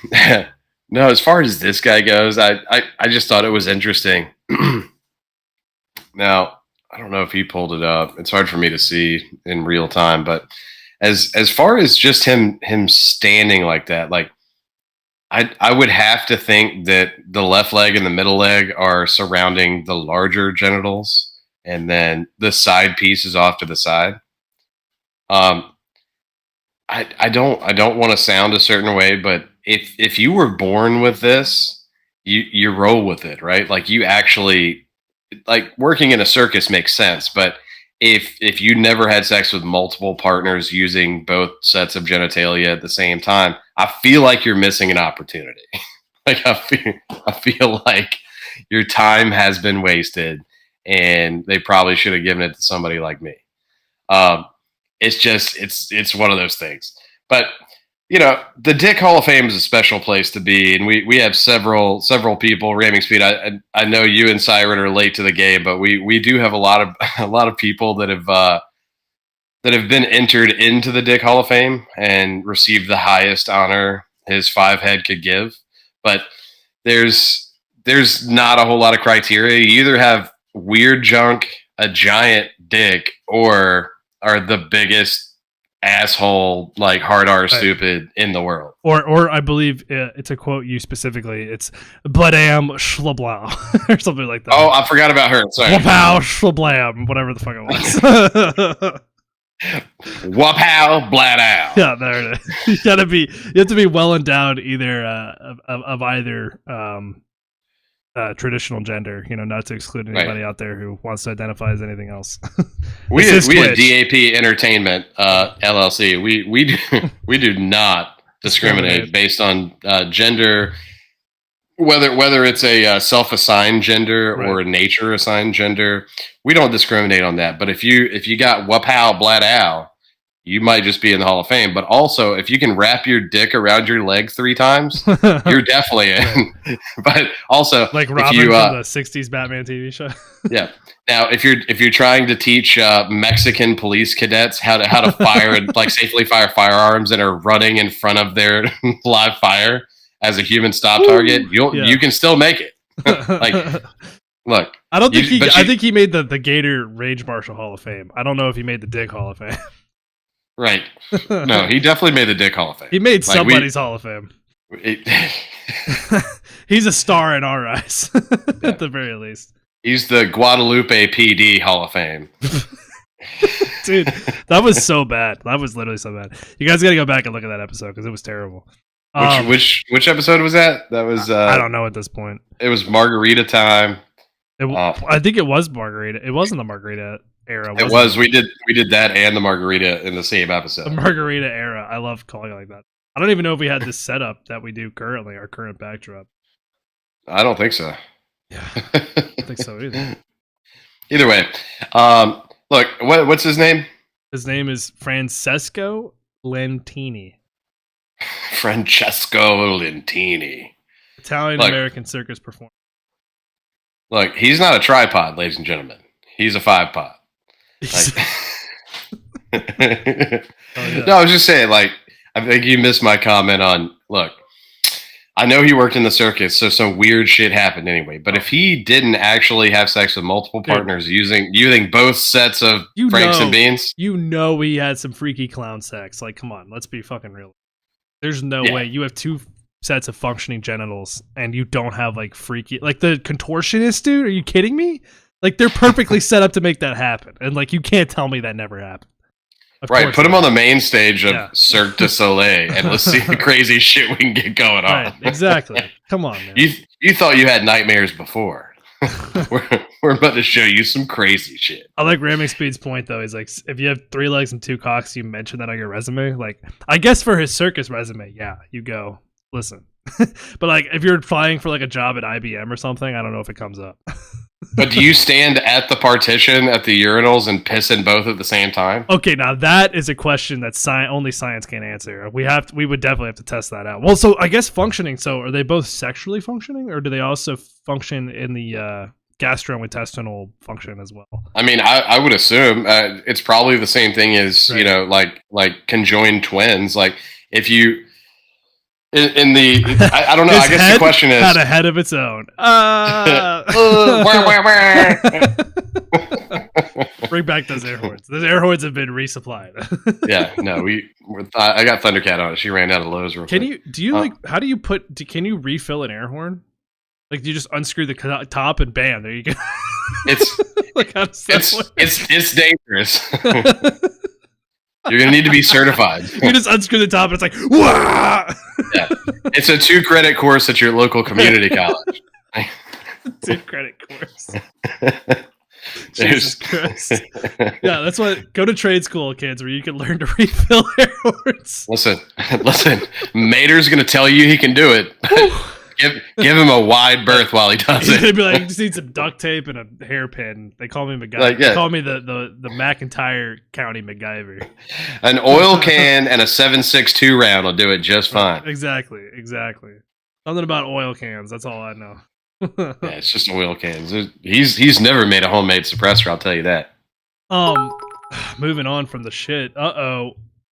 no, as far as this guy goes, I just thought it was interesting. Now, I don't know if he pulled it up. It's hard for me to see in real time, but as far as just him standing like that, like I would have to think that the left leg and the middle leg are surrounding the larger genitals, and then the side piece is off to the side. I don't want to sound a certain way, but if you were born with this, you roll with it, right? Like you actually, like, working in a circus makes sense, but if you never had sex with multiple partners using both sets of genitalia at the same time, I feel like you're missing an opportunity. Like I feel like your time has been wasted, and they probably should have given it to somebody like me. It's one of those things. But you know, the Dick Hall of Fame is a special place to be, and we have several people. Ramming Speed, I know you and Siren are late to the game, but we do have a lot of people that have been entered into the Dick Hall of Fame and received the highest honor his 5-head could give. But there's not a whole lot of criteria. You either have weird junk, a giant dick, or are the biggest asshole, like hard R stupid in the world. Or I believe it's a quote you specifically. It's Bladam Schlablau or something like that. Oh, I forgot about her. Sorry. Wapow Schlablam, whatever the fuck it was. Wapow Bladow. Yeah, there it is. You have to be well endowed either of either traditional gender, you know, not to exclude anybody out there who wants to identify as anything else. we at DAP Entertainment LLC, we do not discriminate based on gender, whether it's a self-assigned gender or a nature-assigned gender. We don't discriminate on that. But if you got Wapow Bladow, you might just be in the Hall of Fame. But also, if you can wrap your dick around your leg 3 times, you're definitely in. But also, like Robin from the '60s Batman TV show. Yeah. Now, if you're trying to teach Mexican police cadets how to fire and like safely fire firearms and are running in front of their live fire as a human stop target, you can still make it. Like, look, I don't think I think he made the Gator Rage Marshal Hall of Fame. I don't know if he made the Dick Hall of Fame. Right. No, he definitely made the Dick Hall of Fame. He made somebody's Hall of Fame. He's a star in our eyes, at the very least. He's the Guadalupe PD Hall of Fame. Dude, that was so bad. That was literally so bad. You guys got to go back and look at that episode because it was terrible. Which episode was that? That was I don't know at this point. It was Margarita time. I think it was Margarita. It wasn't the Margarita era. It was. We did that and the Margarita in the same episode. The Margarita era. I love calling it like that. I don't even know if we had this setup that we do currently, our current backdrop. I don't think so. Yeah, I don't think so either. Either way, look, what's his name? His name is Francesco Lentini. Francesco Lentini. Italian-American circus performer. Look, he's not a tripod, ladies and gentlemen. He's a 5-pod. No, I was just saying, like, I think you missed my comment on, look, I know he worked in the circus, so some weird shit happened anyway. But if he didn't actually have sex with multiple partners using both sets of Franks and Beans, you know he had some freaky clown sex. Like, come on, let's be fucking real. There's no way you have 2 sets of functioning genitals and you don't have like freaky, like the contortionist dude. Are you kidding me? Like they're perfectly set up to make that happen, and like you can't tell me that never happened. Right, put him on the main stage of Cirque du Soleil, and let's see the crazy shit we can get going on. Right, exactly. Come on, man. You thought you had nightmares before. we're about to show you some crazy shit. I like Ramming Speed's point though. He's like, if you have 3 legs and 2 cocks, you mention that on your resume. Like, I guess for his circus resume, yeah, you go listen. But like, if you're applying for like a job at IBM or something, I don't know if it comes up. But do you stand at the partition at the urinals and piss in both at the same time? Okay, now that is a question that only science can answer. We would definitely have to test that out. Well, so I guess functioning. So are they both sexually functioning, or do they also function in the gastrointestinal function as well? I mean, I would assume it's probably the same thing as like conjoined twins. Like if you in the I don't know. I guess the question is had a head of its own. Bring back those air horns. Those air horns have been resupplied. Yeah, no, I got Thundercat on it. She ran out of Lowe's real quick. How do you can you refill an air horn? Like, do you just unscrew the top and bam, there you go? It's like, how does that work? It's dangerous. You're gonna need to be certified. You just unscrew the top and it's like, wah! Yeah, it's a 2-credit course at your local community college. 2-credit course. Jesus Christ. Yeah, that's what. Go to trade school, kids, where you can learn to refill air horns. Listen. Mater's gonna tell you he can do it. Give him a wide berth while he does it. He'd be like, you just need some duct tape and a hairpin. They call me MacGyver. Like, yeah. They call me the McIntyre County MacGyver. An oil can and a 7.62 round will do it just fine. Exactly. Something about oil cans. That's all I know. Yeah, it's just oil cans. He's never made a homemade suppressor. I'll tell you that. Moving on from the shit.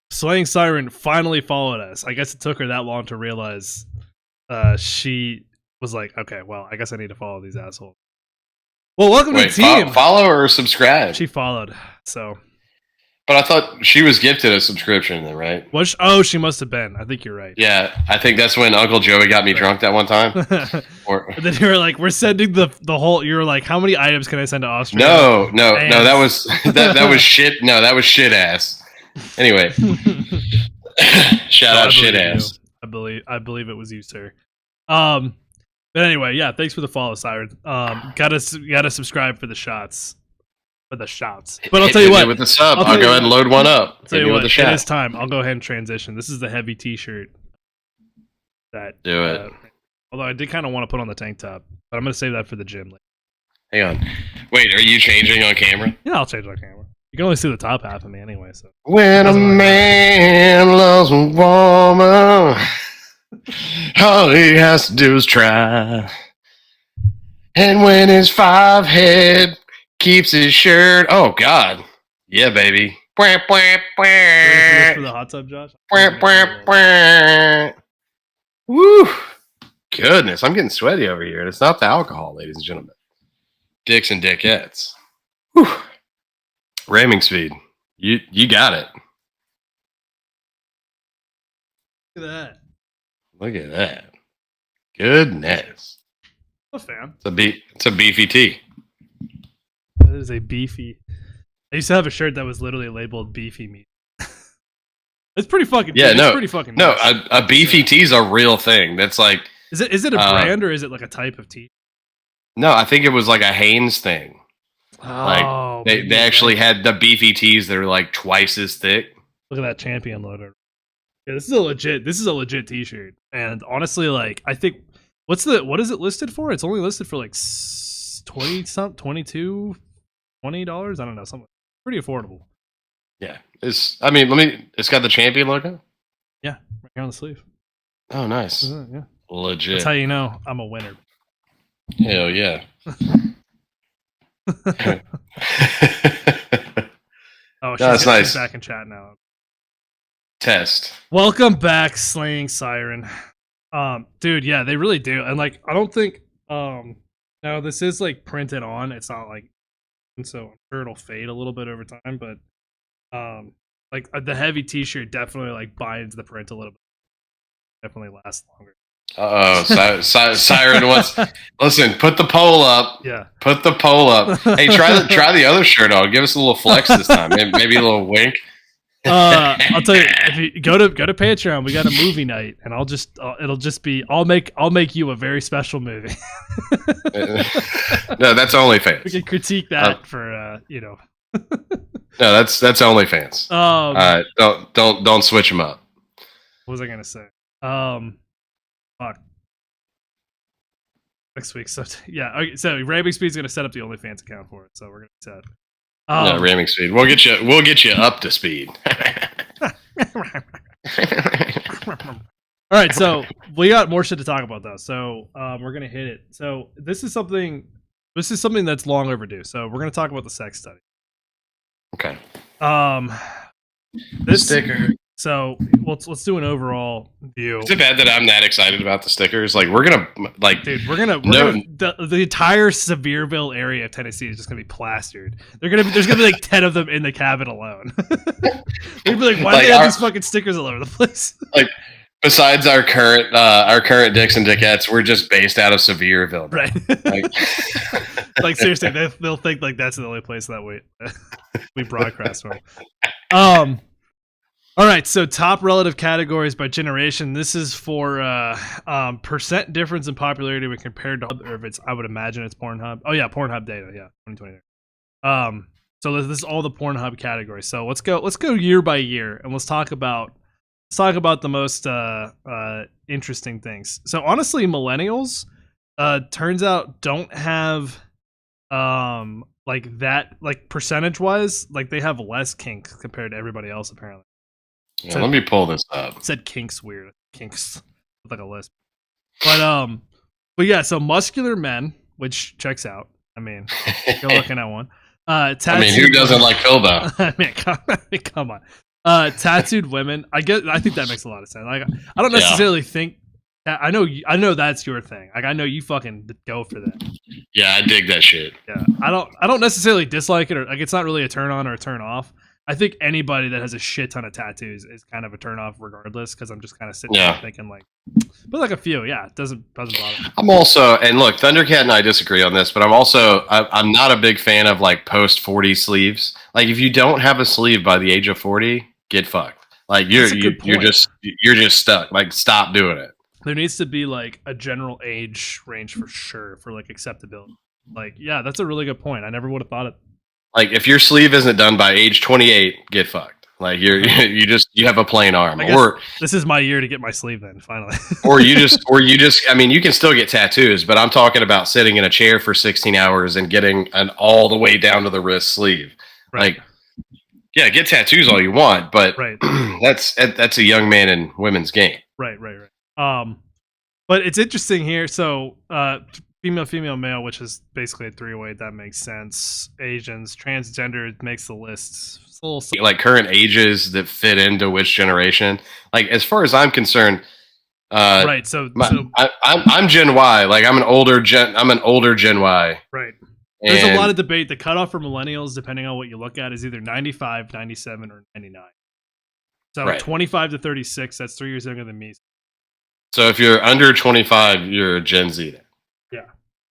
Slaying Siren finally followed us. I guess it took her that long to realize. She was like, okay, well, I guess I need to follow these assholes. Well, welcome to the team. Follow or subscribe? She followed, so. But I thought she was gifted a subscription then, right? She must have been. I think you're right. Yeah, I think that's when Uncle Joey got me drunk that one time. And then you were like, we're sending the whole, you were like, how many items can I send to Austria? No, that was that was shit. No, that was shit ass. Anyway. Shout out shit ass. I believe it was you, sir. But anyway, yeah, thanks for the follow, Siren. Gotta subscribe for the shots. But I'll tell you what, with the sub, I'll go ahead and load one up. I'll tell you what, it is time. I'll go ahead and transition. This is the heavy T-shirt. Do it. Although I did kind of want to put on the tank top, but I'm gonna save that for the gym later. Hang on. Wait, are you changing on camera? Yeah, I'll change on camera. You can only see the top half of me anyway. So when a man loves a woman, all he has to do is try. And when his 5 head keeps his shirt, oh God, yeah, baby. Ready for the hot tub, Josh? Woo! Goodness, I'm getting sweaty over here, and it's not the alcohol, ladies and gentlemen. Dicks and dickettes. Whew. Ramming Speed, you got it. Look at that. Look at that. Goodness. I'm a fan. It's a beefy tee. That is a beefy. I used to have a shirt that was literally labeled beefy meat. It's pretty fucking. Yeah, it's pretty fucking. No, nice. a beefy tee is a real thing. That's like. Is it a brand or is it like a type of tee? No, I think it was like a Hanes thing. Oh, like they actually had the beefy tees that are like twice as thick. Look at that champion loader. Yeah, this is a legit T-shirt. And honestly, like I think what is it listed for? It's only listed for like $22, $20. I don't know, something pretty affordable. Yeah, it's got the champion logo. Yeah, right here on the sleeve. Oh, nice. Yeah, legit. That's how you know I'm a winner. Hell yeah. That's nice. She's back in chat now. Test. Welcome back, Slaying Siren. Dude, yeah, they really do. And like, I don't think now this is like printed on. It's not like, and so I'm sure it'll fade a little bit over time, but like the heavy T-shirt definitely like binds the print a little bit. Definitely lasts longer. Siren wants. Listen, put the poll up. Yeah, put the poll up. Hey, try the other shirt on. Give us a little flex this time. Maybe a little wink. I'll tell you, if you go to Patreon, we got a movie night, and it'll just be I'll make you a very special movie. No, that's OnlyFans. We can critique that for No, that's OnlyFans. Don't switch them up. What was I gonna say? Fuck. Next week, so okay, so Ramming Speed's gonna set up the OnlyFans account for it, so we're gonna set. No, Ramming Speed. We'll get you up to speed. All right, so we got more shit to talk about though, so we're gonna hit it. So this is something that's long overdue. So we're gonna talk about the sex study. Okay. This sticker. So let's do an overall view. Is it bad that I'm that excited about the stickers? Like we're gonna the entire Sevierville area of Tennessee is just gonna be plastered. There's gonna be like 10 of them in the cabin alone. They'd be like, why do they have these fucking stickers all over the place? Like besides our current dicks and dickettes, we're just based out of Sevierville. Right. Like seriously, they'll think like that's the only place that we broadcast from. All right, so top relative categories by generation. This is for percent difference in popularity when compared to, or if it's, I would imagine it's Pornhub. Oh yeah, Pornhub data, yeah, 2020. So this is all the Pornhub categories. So let's go year by year, and let's talk about the most interesting things. So honestly, millennials turns out don't have like that, like percentage wise, like they have less kinks compared to everybody else apparently. Yeah, let me pull this up. Said kinks weird. Kinks like a list. But yeah, so muscular men, which checks out. I mean, you're looking at one. I mean, who doesn't like Philbo? I mean, come on. Tattooed women. I think that makes a lot of sense. Like, I don't necessarily think. I know that's your thing. Like, I know you fucking go for that. Yeah, I dig that shit. Yeah, I don't necessarily dislike it, or like it's not really a turn on or a turn off. I think anybody that has a shit ton of tattoos is kind of a turn off regardless, because I'm just kind of sitting there thinking like, but like a few, it doesn't bother me. I'm also, and look, Thundercat and I disagree on this, but I'm not a big fan of like post 40 sleeves. Like if you don't have a sleeve by the age of 40, get fucked. Like you're just stuck. Like stop doing it. There needs to be like a general age range for sure for like acceptability. Like yeah, that's a really good point. I never would have thought it. Like if your sleeve isn't done by age 28, get fucked. Like you have a plain arm, or this is my year to get my sleeve then finally. or you just, I mean, you can still get tattoos, but I'm talking about sitting in a chair for 16 hours and getting an all the way down to the wrist sleeve. Right. Like, yeah, get tattoos all you want, but that's a young man and women's game. Right. But it's interesting here. So, female, male, which is basically a three-way. That makes sense. Asians, transgender makes the list. It's a little like current ages that fit into which generation. Like as far as I'm concerned, right. So I'm Gen Y. Like I'm an older Gen Y. Right. There's a lot of debate. The cutoff for millennials, depending on what you look at, is either 95, 97, or 99. So 25 to 36. That's 3 years younger than me. So if you're under 25, you're a Gen Z then. Yeah,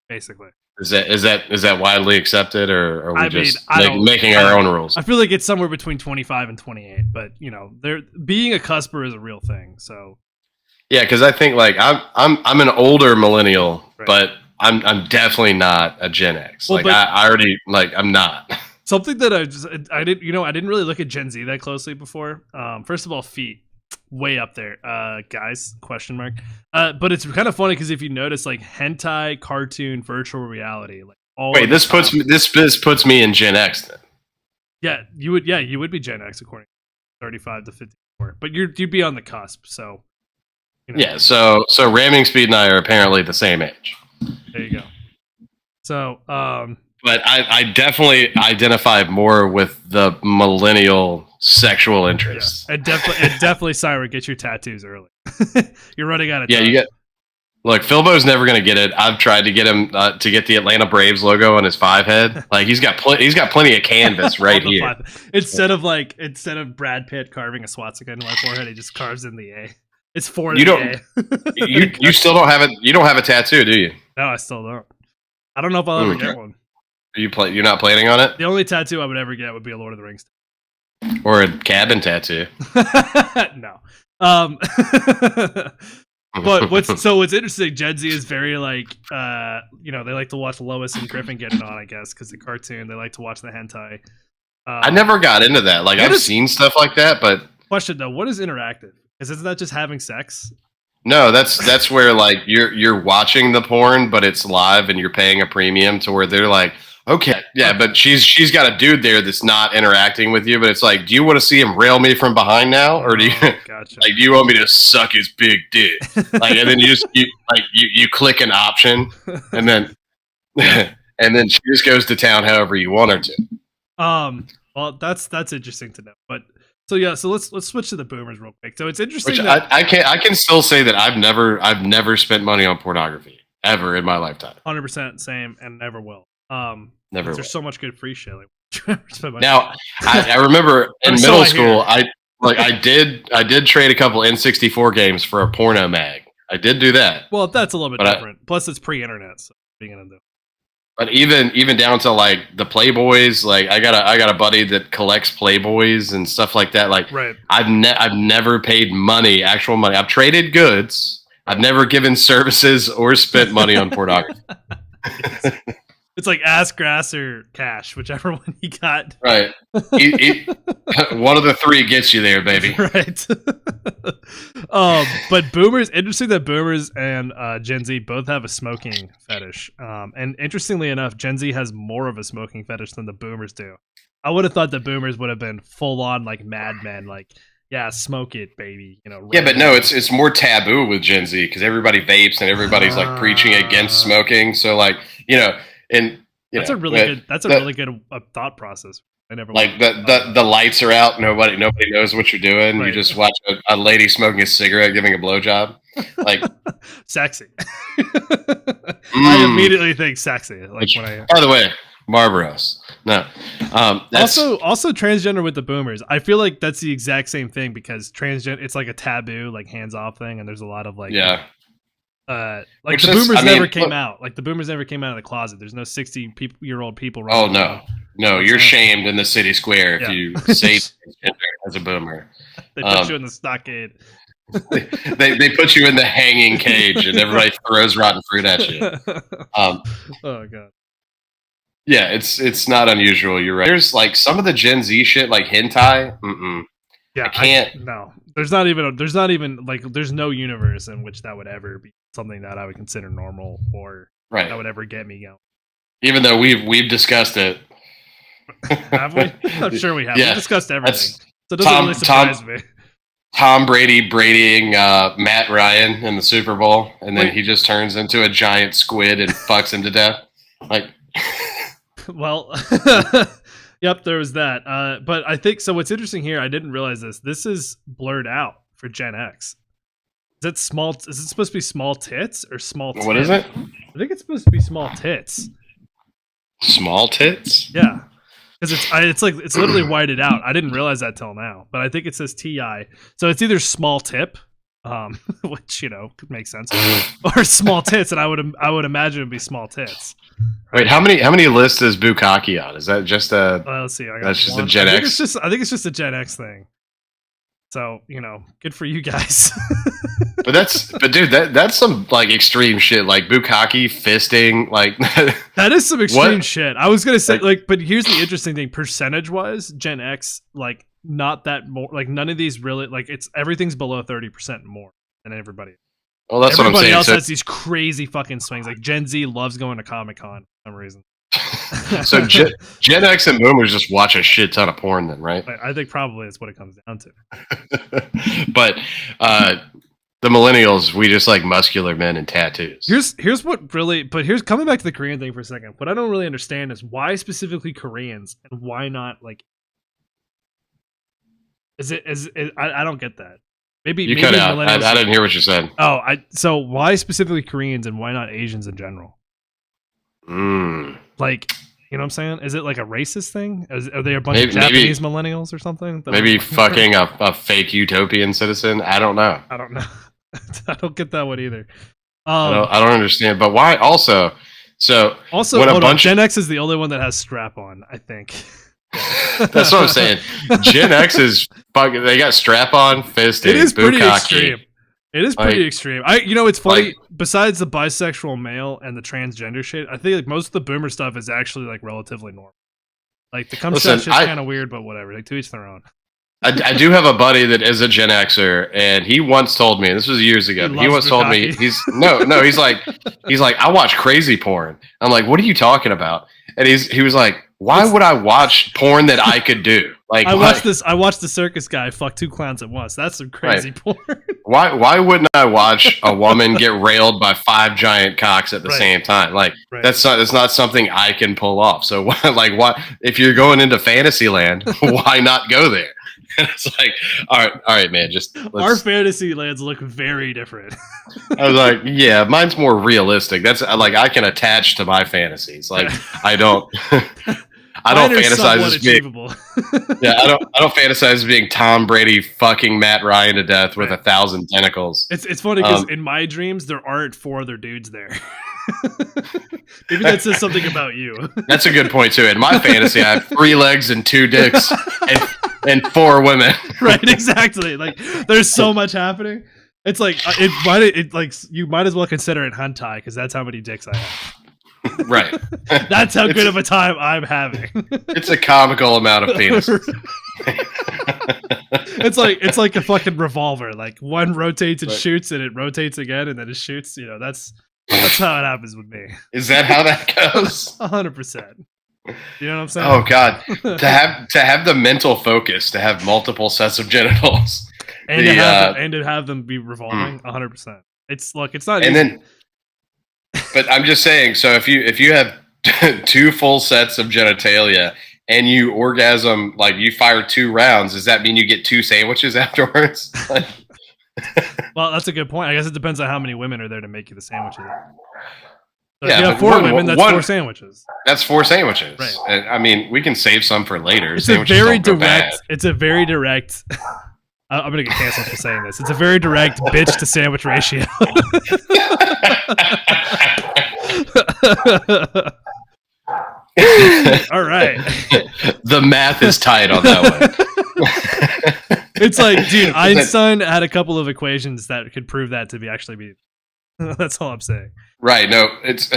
basically. Is that widely accepted, or are we making our own rules? I feel like it's somewhere between 25 and 28, but you know, being a cusper is a real thing. So yeah, because I think like I'm an older millennial, but I'm definitely not a Gen X. Well, like I already like I'm not. Something that I didn't really look at Gen Z that closely before. First of all, feet. Way up there, guys, question mark. But it's kind of funny because if you notice, like hentai, cartoon, virtual reality, like all. Wait, this puts me in Gen X then. Yeah, you would be Gen X according to 35 to 54, but you'd be on the cusp. So. You know. Yeah, so Ramming Speed and I are apparently the same age. There you go. So, but I definitely identify more with the millennial sexual interests. Yeah. And definitely, Cyra, get your tattoos early. You're running out of time. Yeah, look, Philbo's never going to get it. I've tried to get him to get the Atlanta Braves logo on his 5 head. Like he's got plenty of canvas right here. Instead of Brad Pitt carving a swastika into my forehead, he just carves in the A. It's for you the don't. A. you still don't have it. You don't have a tattoo, do you? No, I still don't. I don't know if I'll ever get one. You're not planning on it? The only tattoo I would ever get would be a Lord of the Rings. Or a cabin tattoo. No. But what's interesting, Gen Z is very like they like to watch Lois and Griffin get it on, I guess, because the cartoon. They like to watch the hentai. I never got into that. Like I've seen stuff like that, but question though, what is interactive? Because isn't that just having sex? No, that's where like you're watching the porn, but it's live and you're paying a premium to where they're like, okay, yeah, but she's got a dude there that's not interacting with you, but it's like, do you want to see him rail me from behind now, or do you gotcha. like do you want me to suck his big dick? Like, and then you click an option, and then and then she just goes to town however you want her to. Well, that's interesting to know, but. So let's switch to the boomers real quick. So it's interesting. Which I can still say that I've never spent money on pornography ever in my lifetime. 100% same, and never will. Never. There's so much good free shit. Like, now I remember in middle school I did trade a couple N64 games for a porno mag. I did do that. Well, that's a little bit different. Plus, it's pre-internet, so being in the. But even down to like the Playboys, like I got a buddy that collects Playboys and stuff like that. Like, right. I've never paid money, actual money. I've traded goods. I've never given services or spent money on pornography. It's like ass, grass, or cash, whichever one you got. Right. One of the three gets you there, baby. Right. But boomers, interesting that boomers and Gen Z both have a smoking fetish. And interestingly enough, Gen Z has more of a smoking fetish than the boomers do. I would have thought the boomers would have been full on like Mad Men, like, yeah, smoke it, baby. Yeah, but no, it's more taboo with Gen Z because everybody vapes and everybody's like preaching against smoking. So like, and that's a really good thought process. I never like the lights are out. Nobody knows what you're doing. Right. You just watch a lady smoking a cigarette, giving a blowjob. Like sexy. I immediately think sexy. Like by the way, Marlboros. No. Also transgender with the boomers. I feel like that's the exact same thing because transgender. It's like a taboo, like hands off thing, and there's a lot of like like the boomers never came out. Like the boomers never came out of the closet. There's no 60-year-old people. Oh no, you're shamed in the city square if you say as a boomer. They put you in the stockade. they put you in the hanging cage, and everybody throws rotten fruit at you. Oh god. Yeah, it's not unusual. You're right. There's like some of the Gen Z shit, like hentai. Yeah, I can't. No, there's not even like there's no universe in which that would ever be something that I would consider normal or that would ever get me going. Even though we've discussed it, have we? I'm sure we have. Yeah, we discussed everything, so it doesn't really surprise me. Tom Brady bradying Matt Ryan in the Super Bowl, and then he just turns into a giant squid and fucks him to death. Like, well. Yep, there was that. But I think so. What's interesting here, I didn't realize this. This is blurred out for Gen X. Is it small? Is it supposed to be small tits or small? Tits? What is it? I think it's supposed to be small tits. Small tits? Yeah, because it's like it's literally whited out. I didn't realize that till now, but I think it says TI. So it's either small tip, which could make sense, or small tits, and I would imagine it'd be small tits. Wait, how many lists is Bukkake on? Is that just a? Let's see. That's just a Gen X. I think it's just a Gen X thing. So good for you guys. but dude, that's some like extreme shit, like Bukkake fisting, like that is some extreme shit. I was gonna say but here's the interesting thing: percentage wise, Gen X like not that more like none of these really like everything's below 30% more than everybody. Well, that's everybody what I'm saying. Else has these crazy fucking swings. Like Gen Z loves going to Comic-Con for some reason. So Gen X and Boomers just watch a shit ton of porn, then, right? I think probably that's what it comes down to. But the millennials, we just like muscular men and tattoos. Here's what really. But here's coming back to the Korean thing for a second. What I don't really understand is why specifically Koreans and why not like. I don't get that. Maybe cut out. I didn't hear what you said. Oh, so why specifically Koreans and why not Asians in general? Like, you know what I'm saying? Is it like a racist thing? Are they a bunch of Japanese millennials or something? Maybe fucking a fake utopian citizen? I don't know. I don't know. I don't get that one either. I don't understand. But why also? So when hold on, Gen X is the only one that has strap on, I think. That's what I'm saying. Gen X is fucking. They got strap on, fisting. It is pretty bukkake. extreme. It is pretty extreme. It's funny. Besides the bisexual male and the transgender shit, I think like most of the boomer stuff is actually like relatively normal. Like the cum shot shit's kind of weird, but whatever. Like to each their own. I do have a buddy that is a Gen Xer, and he once told me, this was years ago. He once told me he's like I watch crazy porn. I'm like, what are you talking about? And he was like, why would I watch porn that I could do? Like I watched the circus guy fuck 2 clowns at once. That's some crazy porn. Why wouldn't I watch a woman get railed by 5 giant cocks at the same time? Like that's not something I can pull off. So why if you're going into Fantasyland, why not go there? It's like, all right, man. Our fantasy lands look very different. I was like, yeah, mine's more realistic. That's like I can attach to my fantasies. Like I don't fantasize as being. I don't fantasize as being Tom Brady fucking Matt Ryan to death with 1,000 tentacles. It's funny because in my dreams there aren't 4 other dudes there. Maybe that says something about you. That's a good point too. In my fantasy, I have 3 legs and 2 dicks and 4 women. Right, exactly. Like there's so much happening. It's like you might as well consider it hentai because that's how many dicks I have. Right. That's how good of a time I'm having. It's a comical amount of penis. It's like a fucking revolver. Like one rotates and shoots, and it rotates again, and then it shoots. You know, that's how it happens with me. Is that how that goes? 100%. You know what I'm saying? Oh God, to have the mental focus to have multiple sets of genitals, and to have them be revolving. 100%. It's not. And easy. then, but I'm just saying. So if you have 2 full sets of genitalia and you orgasm, like you fire 2 rounds, does that mean you get 2 sandwiches afterwards? Well, that's a good point. I guess it depends on how many women are there to make you the sandwiches. So yeah, if you have 4 women, that's 4 sandwiches. That's 4 sandwiches. Right. And, I mean, we can save some for later. It's a very direct. I'm gonna get canceled for saying this. It's a very direct bitch to sandwich ratio. All right. The math is tight on that one. It's like, dude, Einstein had a couple of equations that could prove that to be actually be. That's all I'm saying. Right. No, it's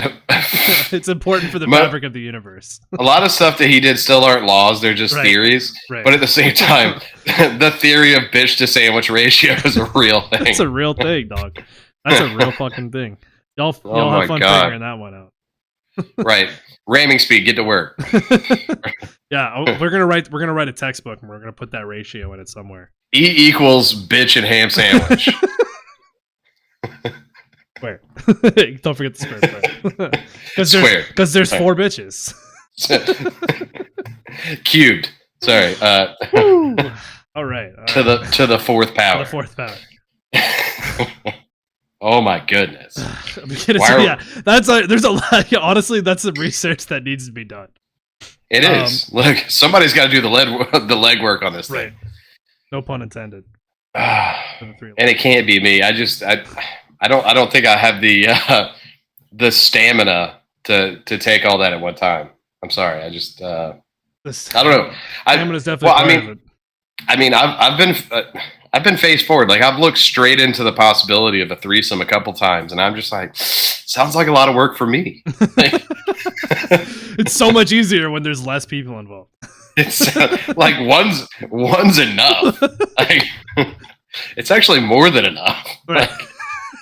it's important for the fabric of the universe. A lot of stuff that he did still aren't laws; they're just theories. Right. But at the same time, the theory of bitch to sandwich ratio is a real thing. That's a real thing, dog. That's a real fucking thing. Y'all have fun figuring that one out. Right. Ramming speed. Get to work. Yeah, we're gonna write a textbook and we're gonna put that ratio in it somewhere. E equals bitch and ham sandwich. Where? Don't forget the square. Because there's 4 bitches. Cubed. Sorry. All right. To the 4th power. To the 4th power. Oh my goodness. There's a lot. Yeah, honestly, that's some research that needs to be done. It is. Look, somebody's got to do the legwork on this thing. No pun intended. And it can't be me. I don't think I have the stamina to take all that at one time. I'm sorry. I just I don't know. Stamina's definitely I mean, I've been face forward. Like I've looked straight into the possibility of a threesome a couple times, and I'm just like, sounds like a lot of work for me. It's so much easier when there's less people involved. It's like one's enough. Like, it's actually more than enough. Right. Like,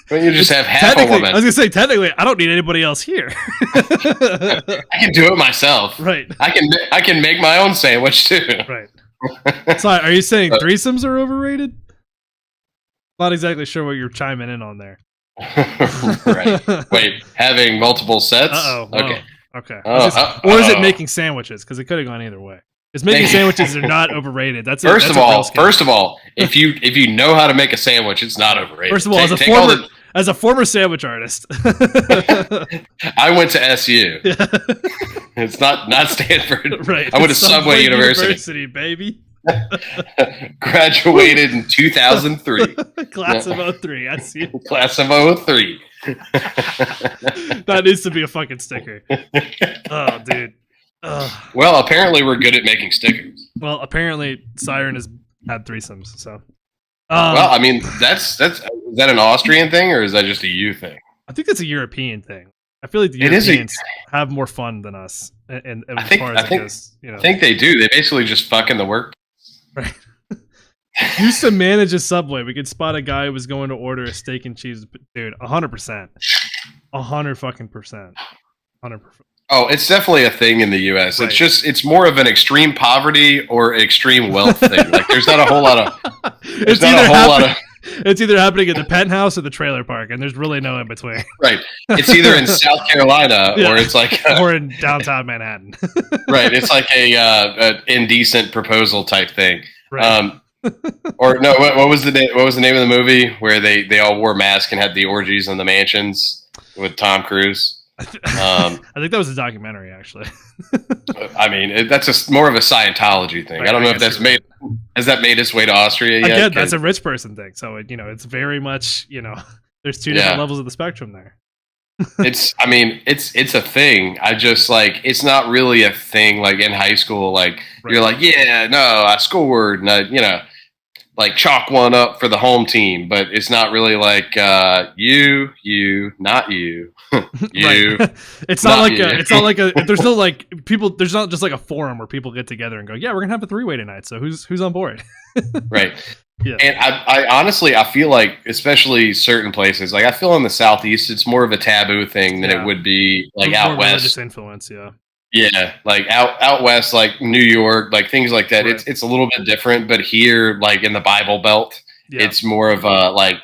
when you just have half a woman. I was gonna say technically, I don't need anybody else here. I can do it myself. Right. I can make my own sandwich too. Right. So, are you saying threesomes are overrated? Not exactly sure what you're chiming in on there. Right. Wait, having multiple sets? Uh-oh. Okay. Okay. Or is it making sandwiches? Because it could have gone either way. Because making sandwiches are not overrated. First of all, if you know how to make a sandwich, it's not overrated. First of all, as a former sandwich artist, I went to SU. Yeah. It's not Stanford. Right. I went to Subway University, baby. Graduated in 2003. Class of 03. I see. Class of 03. That needs to be a fucking sticker. Oh, dude. Well, apparently we're good at making stickers. Well, apparently Siren has had threesomes, so. Well, I mean, is that an Austrian thing or is that just a you thing? I think that's a European thing. I feel like the It is Europeans have more fun than us, and as far as it goes, I think they do. They basically just fuck in the work. Right. Used to manage a Subway. We could spot a guy who was going to order a steak and cheese. Dude, 100%. 100%. Oh, it's definitely a thing in the U.S. Right. It's more of an extreme poverty or extreme wealth thing. Like, there's not a whole lot of. It's either happening at the penthouse or the trailer park, and there's really no in between. Right. It's either in South Carolina or it's like or in downtown Manhattan. Right. It's like an indecent proposal type thing. Right. Or no, what was the name? What was the name of the movie where they all wore masks and had the orgies in the mansions with Tom Cruise? I think that was a documentary, actually. I mean, that's more of a Scientology thing. Right, I don't know if that's has that made its way to Austria yet? Again, that's a rich person thing. So it's very much there's two different levels of the spectrum there. It's a thing. I just it's not really a thing like in high school. Like you're like, yeah, no, I scored, and like chalk one up for the home team, but it's not really like you, not you, you. It's not like it's not like there's no like people. There's not just like a forum where people get together and go, yeah, we're gonna have a 3-way tonight. So who's on board? Right. Yeah. And I honestly I feel like especially certain places, like I feel in the Southeast, it's more of a taboo thing than it would be like out west. Religious influence, yeah. Yeah, like out west, like New York, like things like that. Right. It's a little bit different, but here, like in the Bible Belt, it's more of a like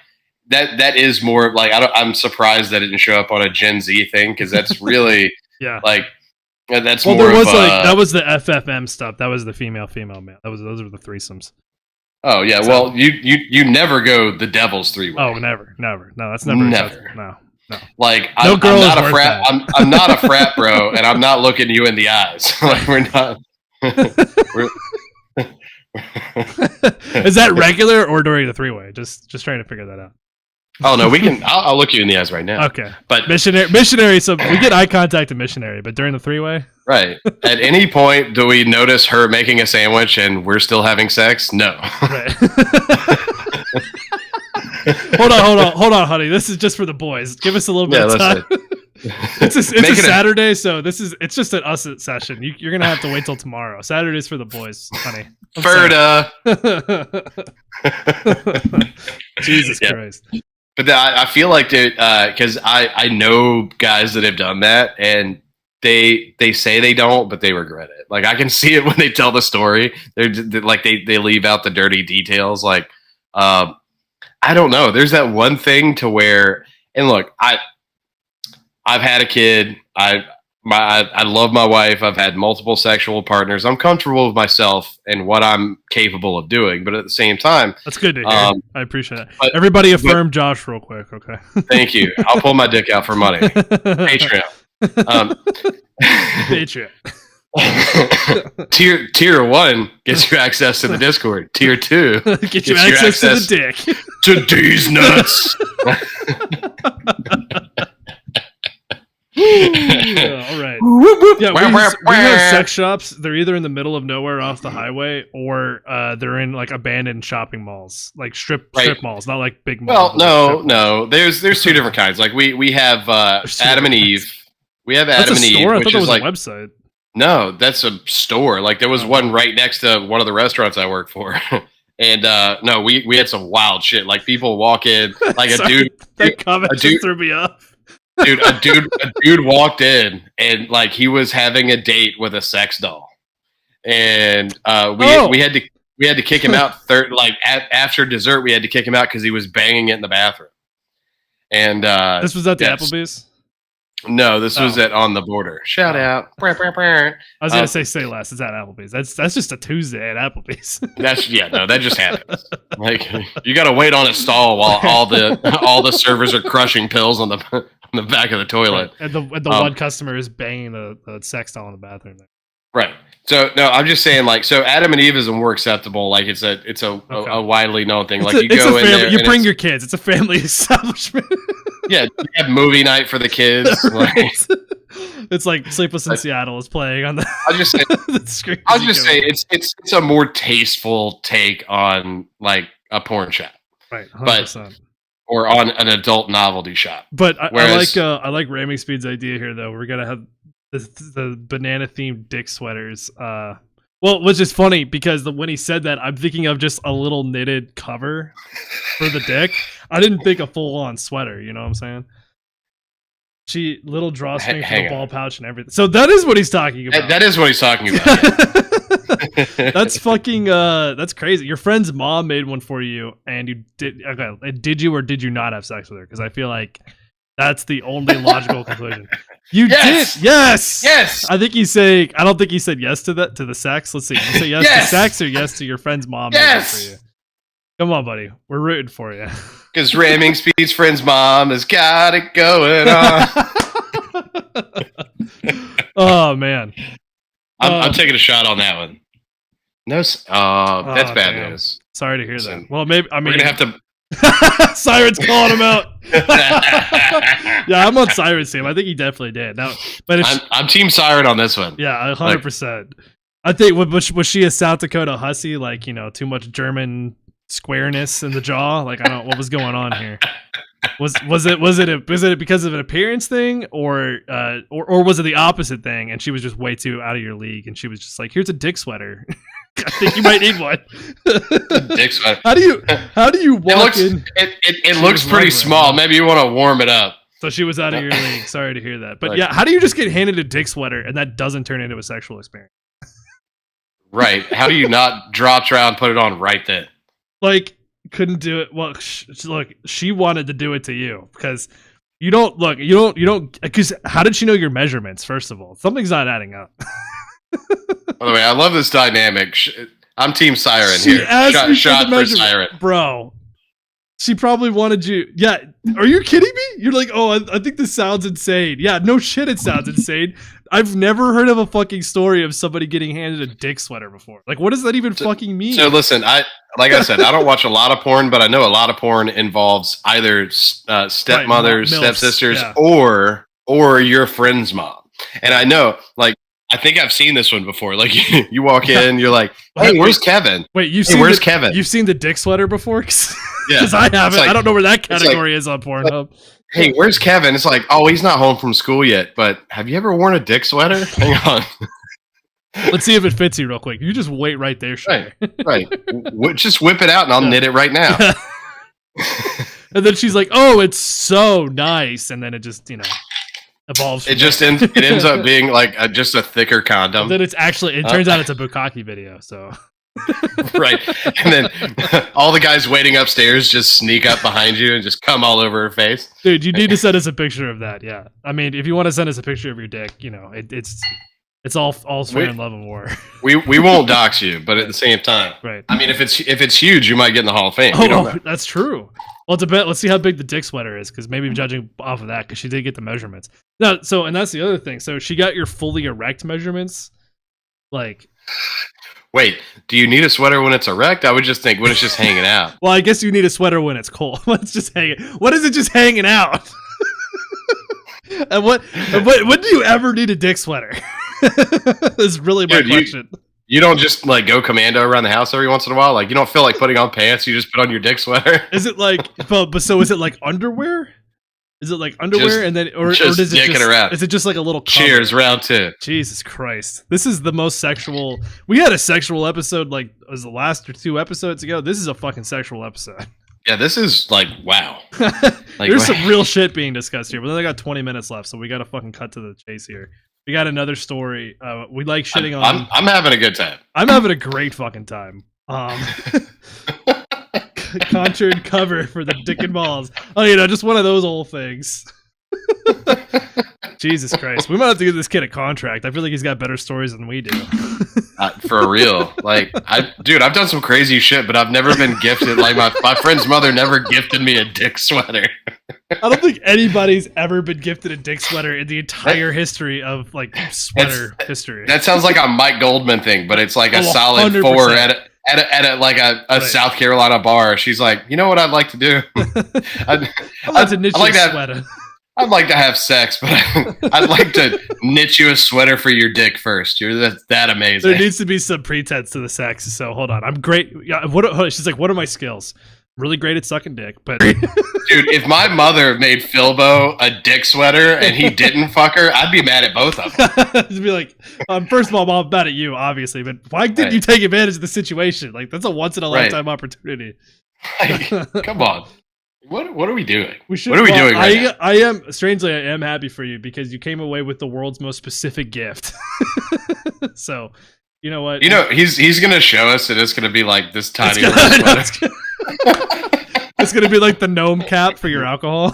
that is more like I'm surprised that it didn't show up on a Gen Z thing because that's really like that's more. There was that was the FFM stuff. That was the female male. Those were the threesomes. Oh yeah, well you never go the devil's 3-way. Oh never. No, that's never. No. Like I'm not a frat. I'm not a frat bro, and I'm not looking you in the eyes. Like we're not. Is that regular or during the 3-way? Just trying to figure that out. Oh no, we can. I'll look you in the eyes right now. Okay, but missionary. So we get eye contact to missionary, but during the 3-way, right? At any point, do we notice her making a sandwich and we're still having sex? No. Right. Hold on, honey. This is just for the boys. Give us a little bit of time. It's a Saturday, so it's just an us session. You're gonna have to wait till tomorrow. Saturday's for the boys, honey. Ferda. Jesus Christ. But I feel like because I know guys that have done that, and they say they don't, but they regret it. Like I can see it when they tell the story. They're like they leave out the dirty details. Like I don't know. There's that one thing to where, and look, I've had a kid. I love my wife. I've had multiple sexual partners. I'm comfortable with myself and what I'm capable of doing. But at the same time, that's good to hear. I appreciate it. Everybody affirm Josh real quick, okay? Thank you. I'll pull my dick out for money. Patreon. Patreon. Tier 1 gets you access to the Discord. Tier 2 gets you access to the dick. To these nuts. All right. Yeah, we have sex shops. They're either in the middle of nowhere off the highway, or they're in like abandoned shopping malls, like strip malls, not like big malls. Well, no. There's two different kinds. Like we have Adam and Eve. We have Adam and Eve, which is like a website. No, that's a store. Like there was one right next to one of the restaurants I work for. And no, we had some wild shit. Like people walk in, like a dude. That comment just threw me off. Dude, a dude walked in and like he was having a date with a sex doll, and we had to kick him out. After dessert, we had to kick him out because he was banging it in the bathroom. And this was at the Applebee's. No, this was at On the Border. Shout out. I was gonna say less. It's at Applebee's. That's just a Tuesday at Applebee's. That just happens. Like you got to wait on a stall while all the servers are crushing pills on the back of the toilet, and the one customer is banging the sex doll in the bathroom. Right. So no, I'm just saying like so Adam and Eve is more acceptable. Like it's a widely known thing. Like you go in there, you bring your kids. It's a family establishment. Yeah, you have movie night for the kids. Right. It's like Sleepless in Seattle is playing on the, I'll just say, the screen. I'll just say it's a more tasteful take on like a porn shop, right, 100%. Or on an adult novelty shop. But I like Ramming Speed's idea here, though. We're gonna have the banana themed dick sweaters. Well, which is funny because when he said that, I'm thinking of just a little knitted cover for the dick. I didn't think a full on sweater. You know what I'm saying? Little drawstring for the ball pouch and everything. So that is what he's talking about. That is what he's talking about. That's fucking that's crazy. Your friend's mom made one for you, and you did. Okay, did you or did you not have sex with her? Because I feel like that's the only logical conclusion. You did. Yes. I think he's saying. I don't think he said yes to that, to the sex. Let's see. You say yes to sex or yes to your friend's mom? Yes. For you? Come on, buddy. We're rooting for you. Because Ramming Speed's friend's mom has got it going on. Oh man. I'm taking a shot on that one. No, that's bad news. Sorry to hear that. Well, maybe we're gonna have to. Siren's calling him out. Yeah, I'm on Siren's team. I think he definitely did. Now, but I'm Team Siren on this one. Yeah, 100%. I think was she a South Dakota hussy? Like, you know, too much German squareness in the jaw. Like, I don't know what was going on here. Was it because of an appearance thing, or was it the opposite thing? And she was just way too out of your league, and she was just like, "Here's a dick sweater. I think you might need one." Dick sweater. How do you walk in? It looks pretty small. Maybe you want to warm it up. So she was out of your league. Sorry to hear that. But yeah, how do you just get handed a dick sweater and that doesn't turn into a sexual experience? Right. How do you not drop trial and put it on right then? Like, couldn't do it. Well, look, she wanted to do it to you because you don't, because how did she know your measurements? First of all, something's not adding up. By the way, I love this dynamic. I'm Team Siren she here. Shot for Siren. Bro, she probably wanted you. Yeah. Are you kidding me? You're like, oh, I think this sounds insane. Yeah, no shit, it sounds insane. I've never heard of a fucking story of somebody getting handed a dick sweater before. Like, what does that even fucking mean? So listen, like I said, I don't watch a lot of porn, but I know a lot of porn involves either stepmothers, stepsisters, or your friend's mom. And I know, like, I think I've seen this one before. Like, you walk in, you're like, "Hey, where's Kevin?" Wait, where's Kevin? You've seen the dick sweater before? Because yeah, I haven't. Like, I don't know where that category is on Pornhub. Hey, where's Kevin? It's like, oh, he's not home from school yet. But have you ever worn a dick sweater? Hang on. Let's see if it fits you real quick. You just wait right there, sure. Right. Just whip it out, and I'll knit it right now. And then she's like, "Oh, it's so nice," and then it just, evolves. It just ends up being like just a thicker condom. And then it turns out it's a bukkake video. So. Right, and then all the guys waiting upstairs just sneak up behind you and just come all over her face. Dude, you need to send us a picture of that. Yeah, I mean, if you want to send us a picture of your dick, it's all fair in love and war. We won't dox you, but at the same time, right? I mean, if it's huge, you might get in the Hall of Fame. Oh, that's true. Well, let's see how big the dick sweater is, because maybe judging off of that, because she did get the measurements. No, and that's the other thing. So she got your fully erect measurements, like. Wait, do you need a sweater when it's erect? I would just think when it's just hanging out. Well, I guess you need a sweater when it's cold. It's just hanging. What is it just hanging out? And when do you ever need a dick sweater? Is really my question. You don't just like go commando around the house every once in a while? Like, you don't feel like putting on pants, you just put on your dick sweater? Is it like, so is it like underwear? Is it like underwear and then, or does it just, around. Is it just like a little cover? Cheers, round 2. Jesus Christ. This is the most sexual. We had a sexual episode, like, it was the last or 2 episodes ago. This is a fucking sexual episode. Yeah, this is like, wow. Like, there's some real shit being discussed here, but then I got 20 minutes left, so we got to fucking cut to the chase here. We got another story. We like shitting on. I'm having a good time. I'm having a great fucking time. Contoured cover for the dick and balls. Oh, just one of those old things. Jesus Christ. We might have to give this kid a contract. I feel like he's got better stories than we do. For real. Like, I've done some crazy shit, but I've never been gifted. Like, my friend's mother never gifted me a dick sweater. I don't think anybody's ever been gifted a dick sweater in the entire history of, like, sweater history. That sounds like a Mike Goldman thing, but it's like a solid 100%. 4 at a South Carolina bar. She's like, you know what I'd like to do? I'd like to knit you a sweater. I'd like to have sex, but I'd like to knit you a sweater for your dick first. You're that amazing. There needs to be some pretense to the sex. So hold on, I'm great. Yeah, she's like, what are my skills? Really great at sucking dick, but dude, if my mother made Philbo a dick sweater and he didn't fuck her, I'd be mad at both of them. Just be like, first of all, I'm mad at you, obviously, but why didn't you take advantage of the situation? Like, that's a once in a lifetime opportunity. Like, come on. What are we doing? What are we doing right now? I am happy for you because you came away with the world's most specific gift. So, you know what? You know, he's gonna show us, and it's gonna be like this tiny little sweater. It's gonna be like the gnome cap for your alcohol.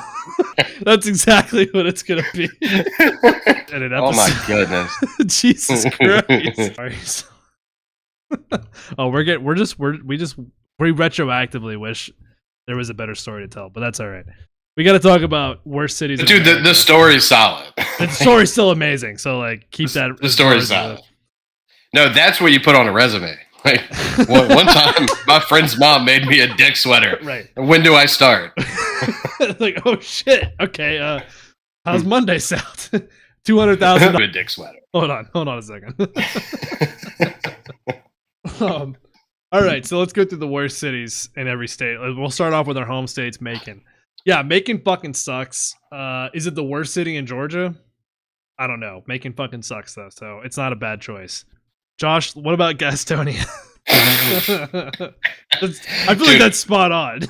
That's exactly what it's gonna be. Oh my goodness! Jesus Christ! Oh, we retroactively wish there was a better story to tell, but that's all right. We got to talk about worst cities. Dude, the story's solid. The story's still amazing, so like keep that. The story's solid. No, that's what you put on a resume. Like one time, my friend's mom made me a dick sweater. Right. When do I start? Like, oh shit. Okay. How's Monday sound? $200,000. A dick sweater. Hold on a second. All right, so let's go through the worst cities in every state. We'll start off with our home states, Macon. Yeah, Macon fucking sucks. Is it the worst city in Georgia? I don't know. Macon fucking sucks though, so it's not a bad choice. Josh, what about Gastonia? I feel like that's spot on.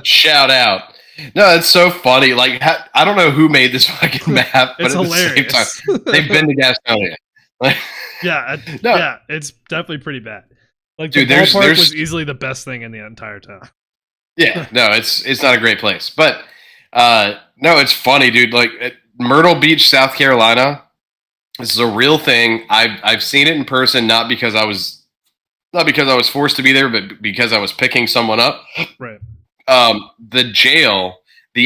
Shout out. No, it's so funny. Like, I don't know who made this fucking map, but it's at hilarious. the same time, they've been to Gastonia. Yeah, it's definitely pretty bad. Like, the dude, ballpark was easily the best thing in the entire town. Yeah, no, it's not a great place, but no, it's funny, dude. Like at Myrtle Beach, South Carolina, this is a real thing. I've seen it in person, not because I was forced to be there, but because I was picking someone up. Right. The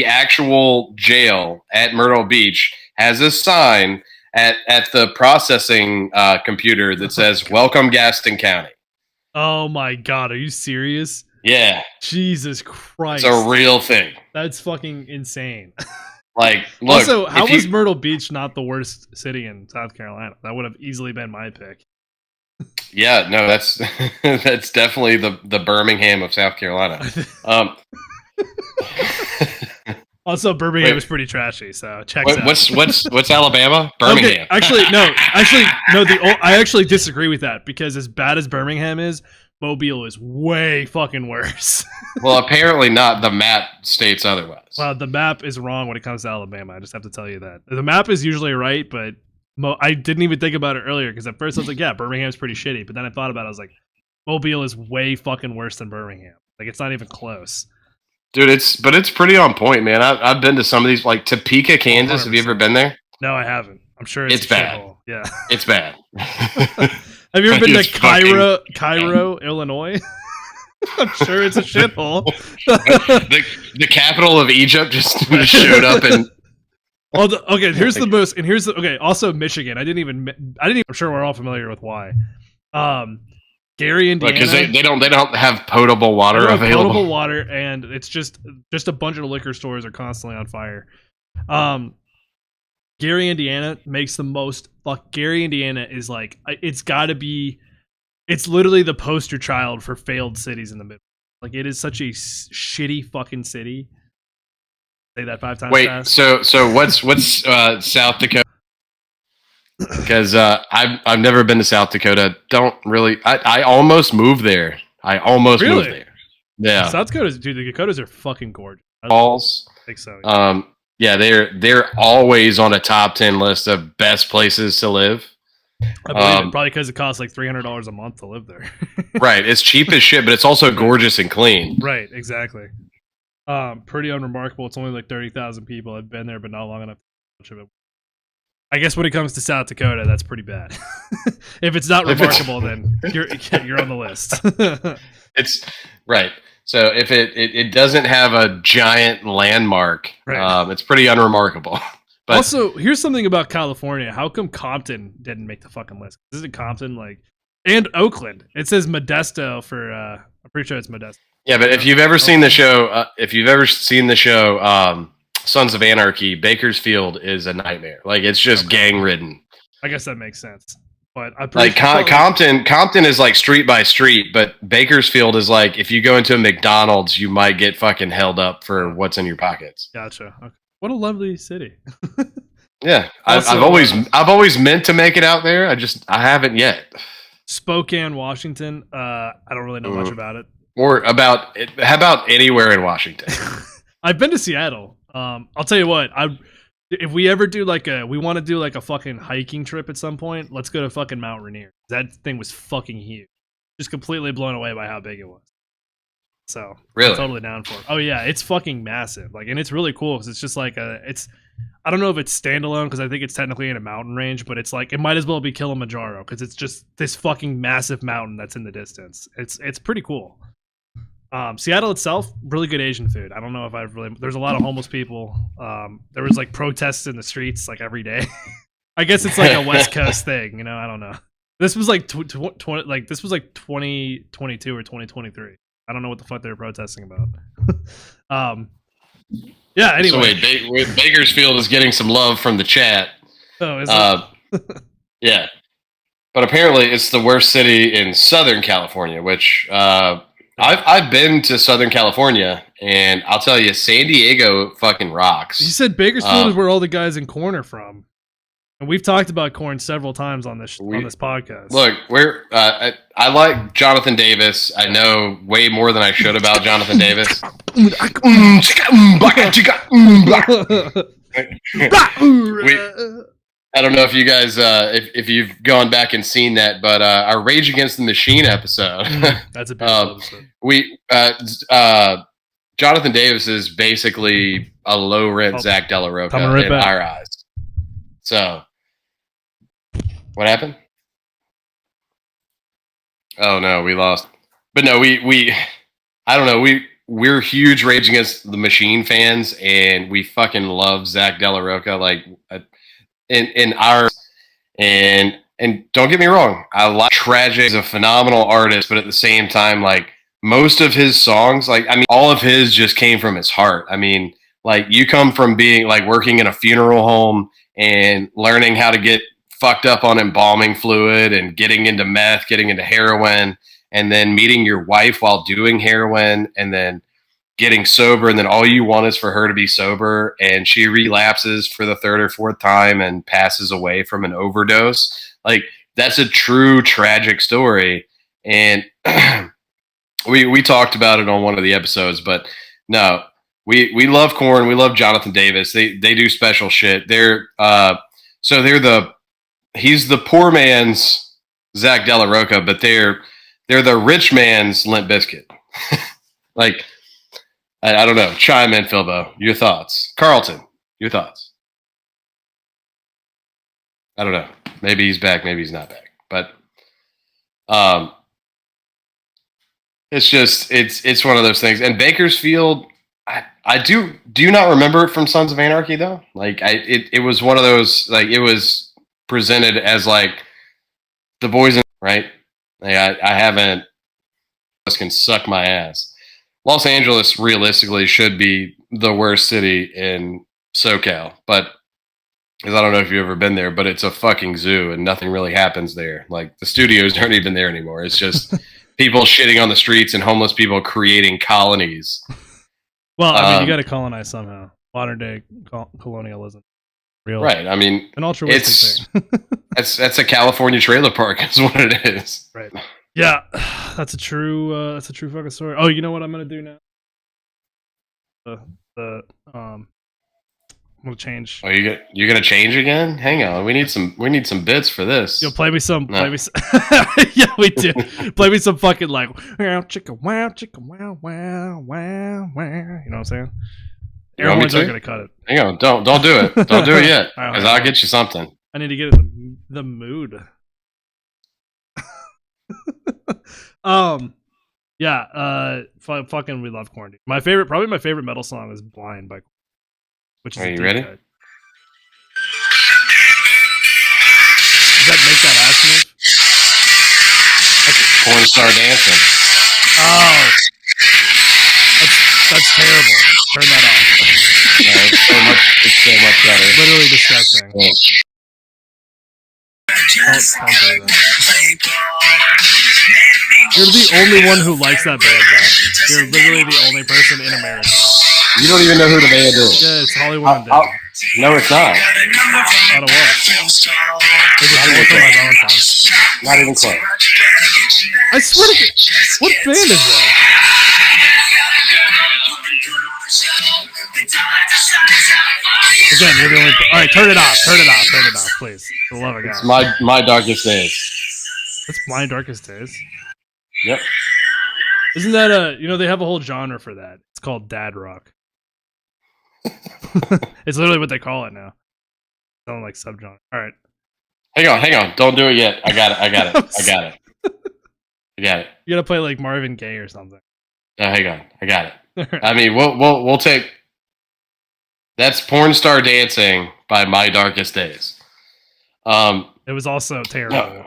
actual jail at Myrtle Beach has a sign at the processing computer that says "Welcome, Gaston County." Oh my god, are you serious? Yeah. Jesus Christ. It's a real thing. That's fucking insane. Like, look. Also, how was Myrtle Beach not the worst city in South Carolina? That would have easily been my pick. Yeah, no, that's that's definitely the Birmingham of South Carolina. Also, Birmingham is pretty trashy, so check out. What's Alabama? Birmingham. Okay, actually, no. I actually disagree with that because as bad as Birmingham is, Mobile is way fucking worse. Well, apparently not. The map states otherwise. Well, the map is wrong when it comes to Alabama. I just have to tell you that. The map is usually right, but I didn't even think about it earlier because at first I was like, yeah, Birmingham's pretty shitty. But then I thought about it. I was like, Mobile is way fucking worse than Birmingham. Like, it's not even close. Dude, it's pretty on point, man. I've been to some of these, like Topeka, Kansas. 100%. Have you ever been there? No, I haven't. I'm sure it's bad. Shithole. Yeah, it's bad. Have you ever been to Cairo, Illinois? I'm sure it's a shithole. the capital of Egypt just showed up and. Okay, here's the most, and here's the okay. Also, Michigan. I'm sure we're all familiar with why. Gary, Indiana, because they don't have potable water available. Potable water, and it's just a bunch of liquor stores are constantly on fire. Gary, Indiana makes the most. Gary, Indiana is like it's got to be. It's literally the poster child for failed cities in the middle. Like, it is such a shitty fucking city. Say that 5 times. Wait, fast. so what's South Dakota? Because I've never been to South Dakota. Don't really. I almost moved there. Moved there. Yeah. South Dakotas, dude. The Dakotas are fucking gorgeous. Falls. I think so. Yeah. Yeah, they're always on a top 10 list of best places to live. I believe it, probably because it costs like $300 a month to live there. Right. It's cheap as shit, but it's also gorgeous and clean. Right. Exactly. Pretty unremarkable. It's only like 30,000 people. I've been there, but not long enough to much of it. I guess when it comes to South Dakota, that's pretty bad. If it's not remarkable, then you're on the list. It's right. So if it doesn't have a giant landmark, right. It's pretty unremarkable. But also, here's something about California. How come Compton didn't make the fucking list? Isn't Compton and Oakland? It says Modesto for. I'm pretty sure it's Modesto. Yeah, but if you've ever seen the show, Sons of Anarchy, Bakersfield is a nightmare. Like it's just gang ridden. I guess that makes sense. But like Compton is like street by street, but Bakersfield is like if you go into a McDonald's, you might get fucking held up for what's in your pockets. Gotcha. Okay. What a lovely city. Yeah, I've always meant to make it out there. I haven't yet. Spokane, Washington. I don't really know much about it. Or about it. How about anywhere in Washington? I've been to Seattle. I'll tell you what. If we ever do we want to do like a fucking hiking trip at some point, let's go to fucking Mount Rainier. That thing was fucking huge. Just completely blown away by how big it was. So really, I'm totally down for it. Oh yeah, it's fucking massive. Like, and it's really cool because it's just like I don't know if it's standalone because I think it's technically in a mountain range, but it's like it might as well be Kilimanjaro because it's just this fucking massive mountain that's in the distance. It's pretty cool. Seattle itself, really good Asian food. I don't know if there's a lot of homeless people. There was like protests in the streets like every day. I guess it's like a West Coast thing, you know. I don't know. This was like this was like 2022 or 2023. I don't know what the fuck they were protesting about. Yeah. Anyway, so wait, Bakersfield is getting some love from the chat. Oh, is it? Yeah, but apparently it's the worst city in Southern California, which I've been to Southern California, and I'll tell you, San Diego fucking rocks. You said Bakersfield is where all the guys in Korn are from. And we've talked about Korn several times on this podcast. Look, I like Jonathan Davis. I know way more than I should about Jonathan Davis. I don't know if you guys, if you've gone back and seen that, but our Rage Against the Machine episode. That's a beautiful episode. Jonathan Davis is basically a low rent Zach De La Rocha in our eyes. So, what happened? Oh no, we lost. But no, I don't know. We're huge Rage Against the Machine fans, and we fucking love Zach De La Rocha. Like in our and don't get me wrong, I like Tragic. He's a phenomenal artist, but at the same time, like most of his songs, like I mean, all of his just came from his heart. I mean, like you come from being like working in a funeral home and learning how to get fucked up on embalming fluid and getting into meth, getting into heroin, and then meeting your wife while doing heroin and then getting sober. And then all you want is for her to be sober. And she relapses for the third or fourth time and passes away from an overdose. Like that's a true tragic story. And we talked about it on one of the episodes, but no, we love Korn. We love Jonathan Davis. They do special shit. He's the poor man's Zach De La Rocha, but they're the rich man's Limp Bizkit. Like, I don't know. Chime in, Philbo. Your thoughts. Carlton, your thoughts. I don't know. Maybe he's back. Maybe he's not back. But it's one of those things. And Bakersfield, I do you not remember it from Sons of Anarchy though? Like it was one of those, like it was presented as like the boys in, right? Like I haven't, this can suck my ass. Los Angeles realistically should be the worst city in SoCal, but because I don't know if you've ever been there, but it's a fucking zoo and nothing really happens there. Like the studios aren't even there anymore. It's just people shitting on the streets and homeless people creating colonies. Well, I mean, you got to colonize somehow. Modern day colonialism, real, right? I mean, an altruistic thing. that's a California trailer park. Is what it is. Right. Yeah, that's a true fucking story. Oh, you know what I'm gonna do now? I'm gonna change. Oh, you're gonna change again? Hang on, we need some bits for this. Yo, play me some. Yeah, we do. Play me some fucking like wow, chicka wow, wow, wow. You know what I'm saying? Everyone's not gonna cut it. Hang on, don't do it. Don't do it yet, because I'll get you something. I need to get in the mood. Yeah, fucking we love Korn. Probably my favorite metal song is Blind by Korn, which is Are you ready? Cut. Does that make that ass move? Porn star dancing. Oh, that's terrible. Turn that off. It's so literally disgusting. Yeah. Don't do that. You're the only one who likes that band, Zach. You're literally the only person in America. You don't even know who the band is. Yeah, it's Hollywood Undead. No, it's not. Not a what? There's a bullet for my Valentine's. Not even close. I swear to God, what band is that? Again, you're the only. All right, turn it off. Turn it off. Turn it off, please. For the love of God. It's my darkest days. That's My Darkest Days. Yep. Isn't that they have a whole genre for that. It's called dad rock. It's literally what they call it now. Sound like subgenre. All right. Hang on. Don't do it yet. I got it. You gotta play like Marvin Gaye or something. No, hang on. I got it. I mean, we'll take. That's Porn Star Dancing by My Darkest Days. It was also terrible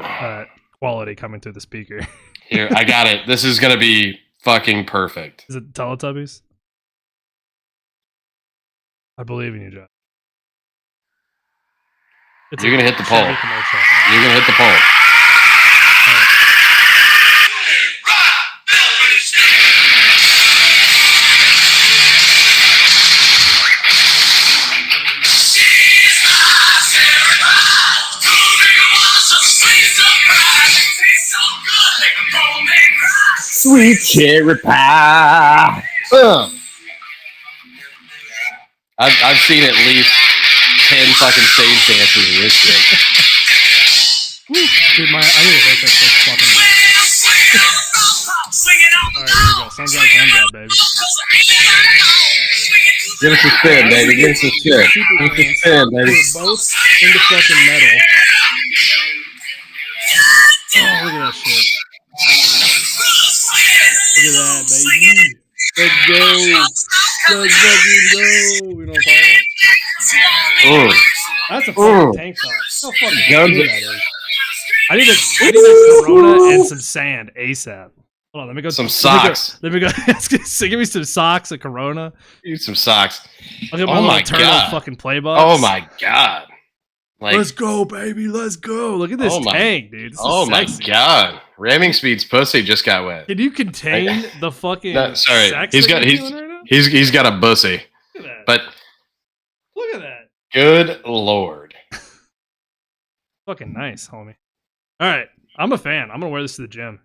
quality coming through the speaker. Here, I got it. This is gonna be fucking perfect. Is it Teletubbies? I believe in you, Joe. You're gonna hit the pole. Commercial. You're gonna hit the pole. Sweet cherry pie. I've seen at least 10 fucking stage dances of this shit. Dude, I need to hit that shit fucking Alright, here we go. Sun job, baby. Give us a spin, baby. Give us a spin. Give us a spin, baby. We're both into fucking metal. Oh, look at that shit. Look at that, baby. Let's go. Let's fucking go. You know what I'm talking about? That's a fucking tank top. How fucking good that is. I need a Corona and some sand ASAP. Hold on, let me go. Some socks. Let me go. Give me some socks, a Corona. Need some socks. I'll get my little turtle fucking play box. Oh my god. Like, let's go, baby. Let's go. Look at this tank, dude. This is sexy. My god. Ramming Speed's pussy just got wet. Can you contain the fucking sorry. sex He's got he's got a bussy. Look at that. But look at that. Good lord. Fucking nice, homie. All right. I'm a fan. I'm gonna wear this to the gym.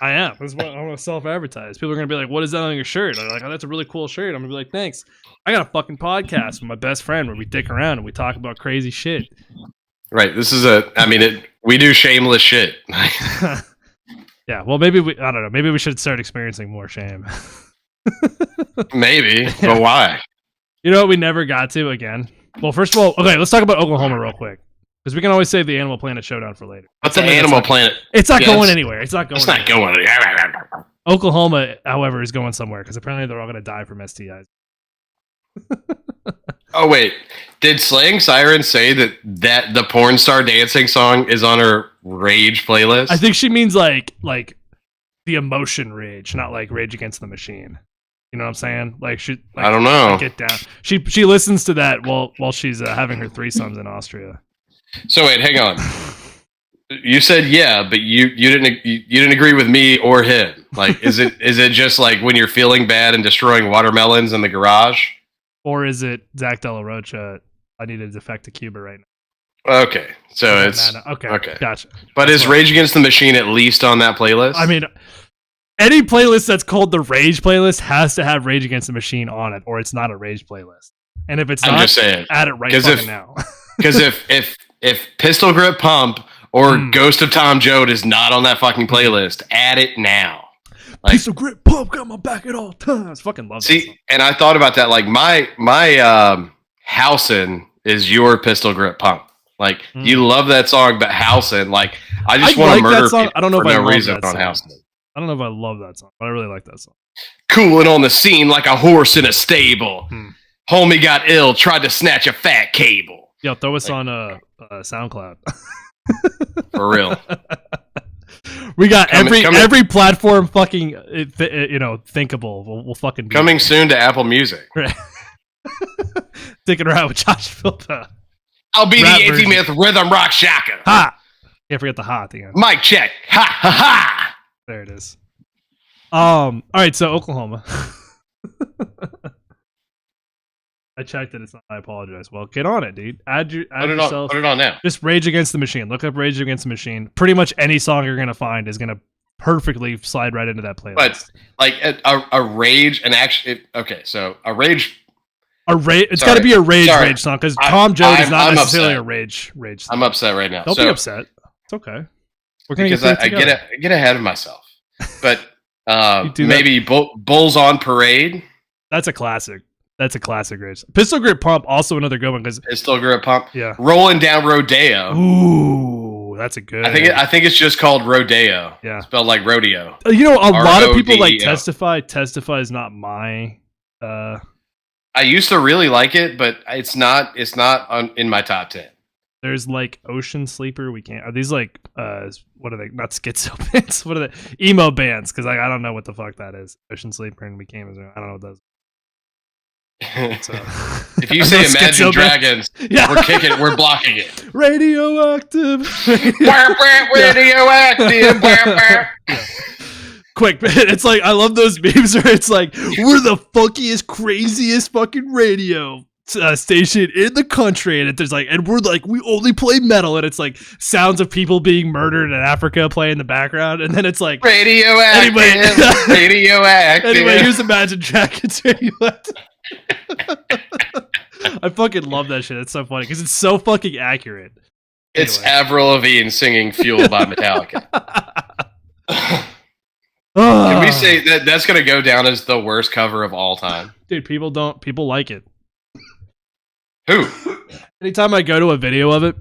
I am. This is what I'm gonna self-advertise. People are gonna be like, "What is that on your shirt?" I'm like, "Oh, that's a really cool shirt." I'm gonna be like, "Thanks." I got a fucking podcast with my best friend where we dick around and we talk about crazy shit. Right. This is we do shameless shit. Yeah. Well, maybe I don't know. Maybe we should start experiencing more shame. Maybe, but why? You know what we never got to again? Well, first of all, okay, let's talk about Oklahoma real quick. Because we can always save the Animal Planet showdown for later. What's the Animal Planet? It's not going anywhere. It's not going It's not going anywhere. Oklahoma, however, is going somewhere because apparently they're all going to die from STIs. Oh, wait. Did Slaying Siren say that the Porn Star Dancing song is on her Rage playlist? I think she means like the emotion Rage, not like Rage Against the Machine. You know what I'm saying? Like I don't know. Get down. She listens to that while she's having her threesomes in Austria. So wait, hang on. You said yeah, but you didn't agree with me or him. Like, is it just like when you're feeling bad and destroying watermelons in the garage, or is it Zach De La Rocha? I need to defect to Cuba right now. Okay, so it's okay, gotcha. But is Rage Against the Machine at least on that playlist? I mean, any playlist that's called the Rage playlist has to have Rage Against the Machine on it, or it's not a Rage playlist. And if it's not, I'm just saying, add it right fucking now. Because if Pistol Grip Pump or Ghost of Tom Joad is not on that fucking playlist, add it now. Like, Pistol Grip Pump got my back at all times. Fucking love that song. And I thought about that. Like my Housin is your Pistol Grip Pump. Like you love that song, but Housin, like I just want to murder people. I don't know for if I no love reason that on song. Housin. I don't know if I love that song, but I really like that song. Cooling on the scene like a horse in a stable. Homie got ill, tried to snatch a fat cable. Yo, throw us on SoundCloud. For real. We got every platform fucking thinkable. We'll fucking be coming soon to Apple Music. Sticking around with Josh Philpa. I'll be Rap the version. 80th Rhythm Rock Shaka. Ha! Can't forget the ha at the end. Mic check. Ha ha ha. There it is. All right, so Oklahoma. I checked it. It's not. I apologize. Well, get on it, dude. Add yourself. Put it on now. Just Rage Against the Machine. Look up Rage Against the Machine. Pretty much any song you're gonna find is gonna perfectly slide right into that playlist. But like a Rage, and actually, okay, so a Rage. It's got to be a rage song because Tom Joad is not necessarily upset. a rage song. I'm upset right now. Don't be upset. It's okay. We're gonna because I get ahead of myself. But maybe that. Bulls on Parade. That's a classic. That's a classic rage. Pistol Grip Pump, also another good one because Pistol Grip Pump. Yeah. Rolling Down Rodeo. Ooh, that's a good. I think it's just called Rodeo. Yeah. Spelled like rodeo. You know, a lot of people like RODEO. Testify. Testify is not my. I used to really like it, but it's not in my top 10. There's like Ocean Sleeper. We can't. Are these like what are they? Not schizo bands. What are they? Emo bands? Because I don't know what the fuck that is. Ocean Sleeper and We Came. I don't know what that is. So. If you say Imagine Dragons, we're kicking it. We're blocking it. Radioactive. Radioactive. Yeah. Quick, it's like I love those memes where it's like we're the funkiest, craziest fucking radio station in the country, and there's like, and we're like we only play metal, and it's like sounds of people being murdered in Africa play in the background, and then it's like radioactive. Anyway, here's Imagine Dragons Radioactive. I fucking love that shit. It's so funny because it's so fucking accurate. It's Avril Lavigne singing "Fuel" by Metallica. Can we say that's going to go down as the worst cover of all time? Dude, people like it. Who? Anytime I go to a video of it,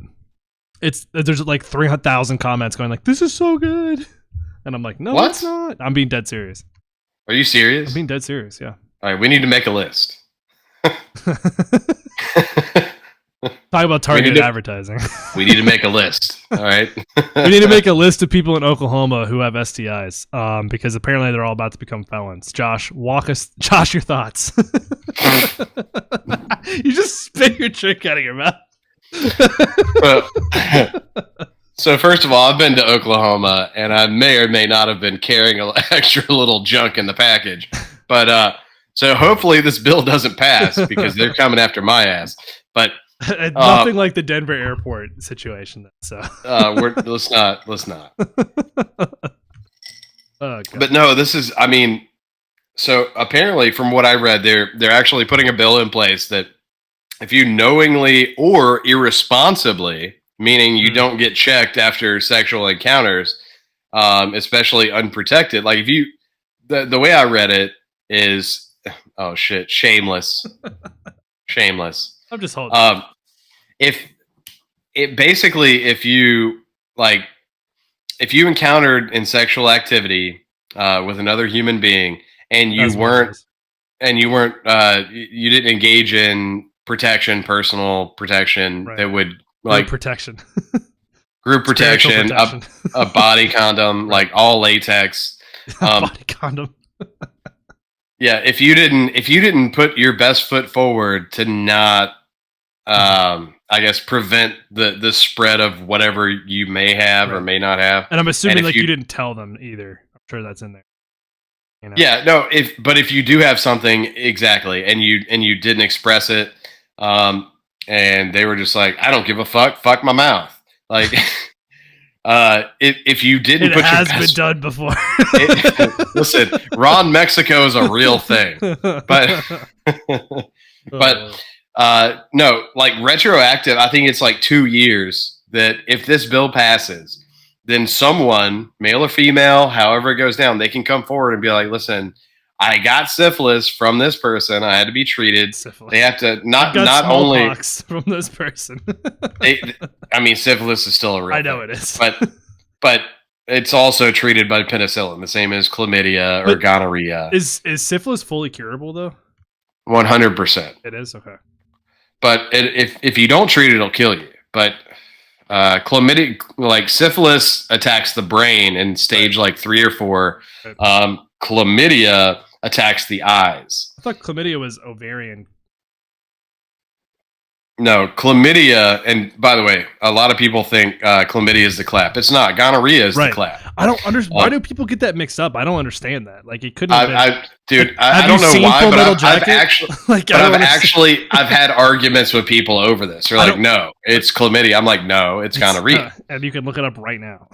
there's like 300,000 comments going like, "This is so good," and I'm like, "No, what? It's not." I'm being dead serious. Are you serious? I'm being dead serious. Yeah. All right, we need to make a list. Talk about targeted advertising. We need to make a list. All right. We need to make a list of people in Oklahoma who have STIs, because apparently they're all about to become felons. Josh, your thoughts. You just spit your drink out of your mouth. So first of all, I've been to Oklahoma, and I may or may not have been carrying an extra little junk in the package. But so hopefully this bill doesn't pass because they're coming after my ass. But nothing like the Denver airport situation. So let's not. Oh, but no, this is. I mean, so apparently, from what I read, they're actually putting a bill in place that if you knowingly or irresponsibly, meaning you don't get checked after sexual encounters, especially unprotected, like if you, the way I read it is, oh shit, shameless. I'm just holding. If you encountered in sexual activity with another human being and you didn't engage in personal protection, right, that would like group protection, a body condom, like all latex, body condom. Yeah, if you didn't put your best foot forward to not, I guess, prevent the spread of whatever you may have or may not have. And I'm assuming you didn't tell them either. I'm sure that's in there. You know? Yeah, no. If you do have something exactly, and you didn't express it, and they were just like, I don't give a fuck my mouth, like. If you didn't, it has been done before. Listen, Ron Mexico is a real thing, but no, like retroactive. I think it's like 2 years. That if this bill passes, then someone, male or female, however it goes down, they can come forward and be like, "Listen, I got syphilis from this person. I had to be treated." Syphilis. They have to not only from this person. Syphilis is still a real. I know thing, it is, but it's also treated by penicillin, the same as chlamydia or gonorrhea. Is syphilis fully curable though? 100%. It is, okay. But if you don't treat it, it'll kill you. But chlamydia, like syphilis, attacks the brain in stage like 3 or 4. Right. Chlamydia attacks the eyes. I thought chlamydia was ovarian. No, chlamydia, and by the way, a lot of people think chlamydia is the clap. It's not. Gonorrhea is the clap. I don't understand. Why do people get that mixed up? I don't understand that. Like, it couldn't. I don't know why, but I've actually, I've had arguments with people over this. They're like, no, it's chlamydia. I'm like, no, it's gonorrhea. And you can look it up right now.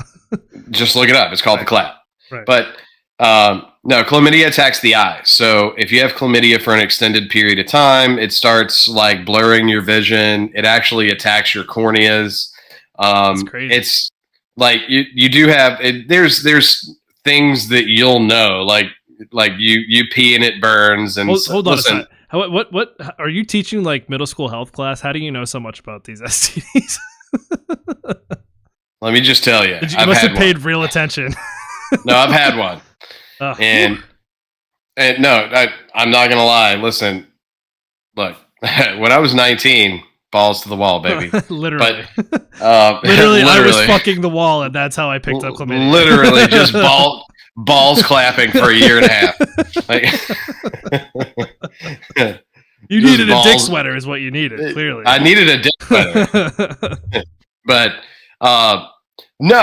Just look it up. It's called the clap. Right. But no, chlamydia attacks the eye. So if you have chlamydia for an extended period of time, it starts like blurring your vision. It actually attacks your corneas. That's crazy. It's like you do have it, there's things that you'll know, like you pee and it burns. And hold on a second. What are you teaching, like middle school health class? How do you know so much about these STDs? Let me just tell you, you must have paid real attention. No, I've had one. And no, I'm not gonna lie. Listen, look, when I was 19, balls to the wall, baby. Literally. But, literally, I was fucking the wall, and that's how I picked up chlamydia. Literally, just balls clapping for a year and a half. Like, you needed a dick sweater, is what you needed. Clearly, I needed a dick sweater. But no,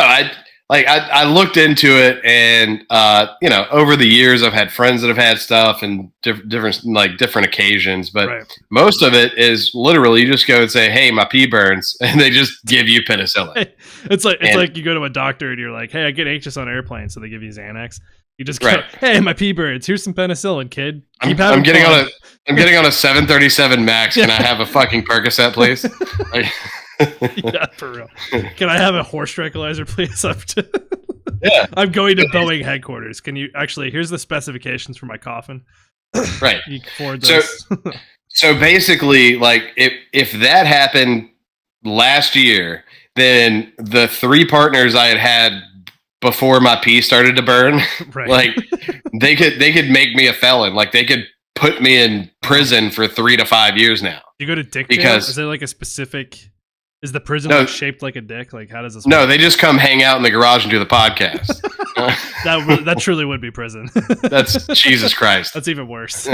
I looked into it, and over the years I've had friends that have had stuff and different occasions, but most of it is literally you just go and say, hey, my pee burns, and they just give you penicillin. It's like you go to a doctor and you're like, hey, I get anxious on airplanes, so they give you Xanax. You just go, hey, my pee burns, here's some penicillin, kid. I'm getting on a 737 Max. Can I have a fucking Percocet, please? Yeah, for real. Can I have a horse tranquilizer, please? Yeah. I'm going to Boeing headquarters. Can you actually? Here's the specifications for my coffin. Right. You can forward those. So basically, like if that happened last year, then the 3 partners I had before my pee started to burn, like they could make me a felon. Like they could put me in prison for 3 to 5 years now. You go to dick jail? Is there like a specific? Is the prison shaped like a dick? Like, how does this work? No, they just come hang out in the garage and do the podcast. That truly would be prison. That's Jesus Christ. That's even worse.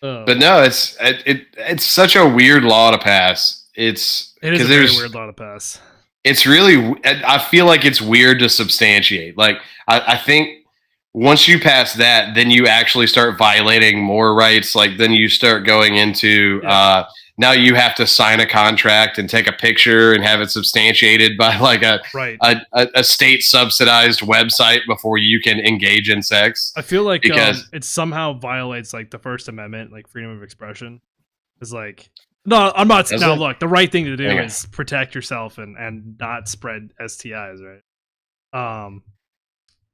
But no, it's such a weird law to pass. It is a very weird law to pass. It's really, I feel like it's weird to substantiate. Like, I think once you pass that, then you actually start violating more rights. Like, then you start going into, now you have to sign a contract and take a picture and have it substantiated by like a state subsidized website before you can engage in sex. I feel like because it somehow violates like the First Amendment, like freedom of expression. Is like, no, I'm not. Now look, the right thing to do is protect yourself and not spread STIs, right?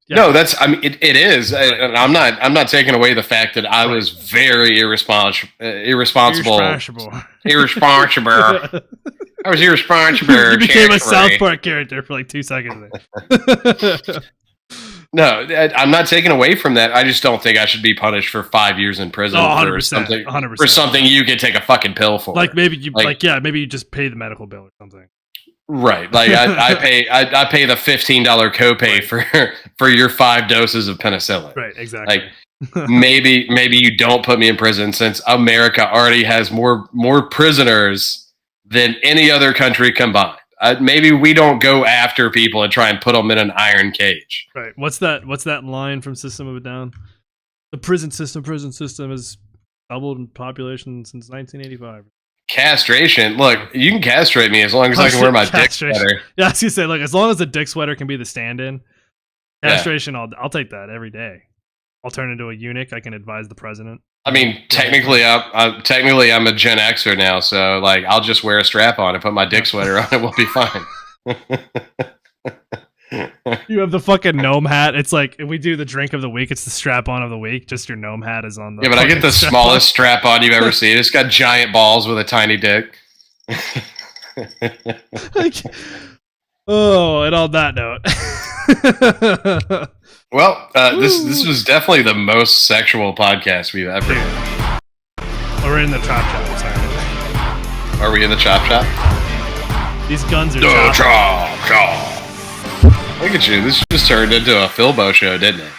No, it is. I'm not taking away the fact that I was very irresponsible. Irresponsible. I was irresponsible. You became a South Park character for like 2 seconds there. No, I'm not taking away from that. I just don't think I should be punished for 5 years in prison for something. 100%. For something you could take a fucking pill for. Like maybe you maybe you just pay the medical bill or something. Right, like I pay the $15 copay for your 5 doses of penicillin. Right, exactly. Like maybe you don't put me in prison since America already has more prisoners than any other country combined. Maybe we don't go after people and try and put them in an iron cage. Right. What's that line from System of a Down? The prison system has doubled in population since 1985. Castration. Look, you can castrate me as long as I can wear my dick sweater. Yeah, I was gonna say, look, as long as the dick sweater can be the stand-in, castration, I'll take that every day. I'll turn into a eunuch. I can advise the president. I mean, technically, I'm a Gen Xer now, so like, I'll just wear a strap on and put my dick sweater on, and we'll be fine. You have the fucking gnome hat. It's like if we do the drink of the week, it's the strap on of the week. Just your gnome hat is on the. Yeah, but I get the smallest strap on you've ever seen. It's got giant balls with a tiny dick. And on that note. Well, this was definitely the most sexual podcast we've ever done. We're in the chop shop. Sorry. Are we in the chop shop? These guns are chop. Look at you. This just turned into a Philbo show, didn't it?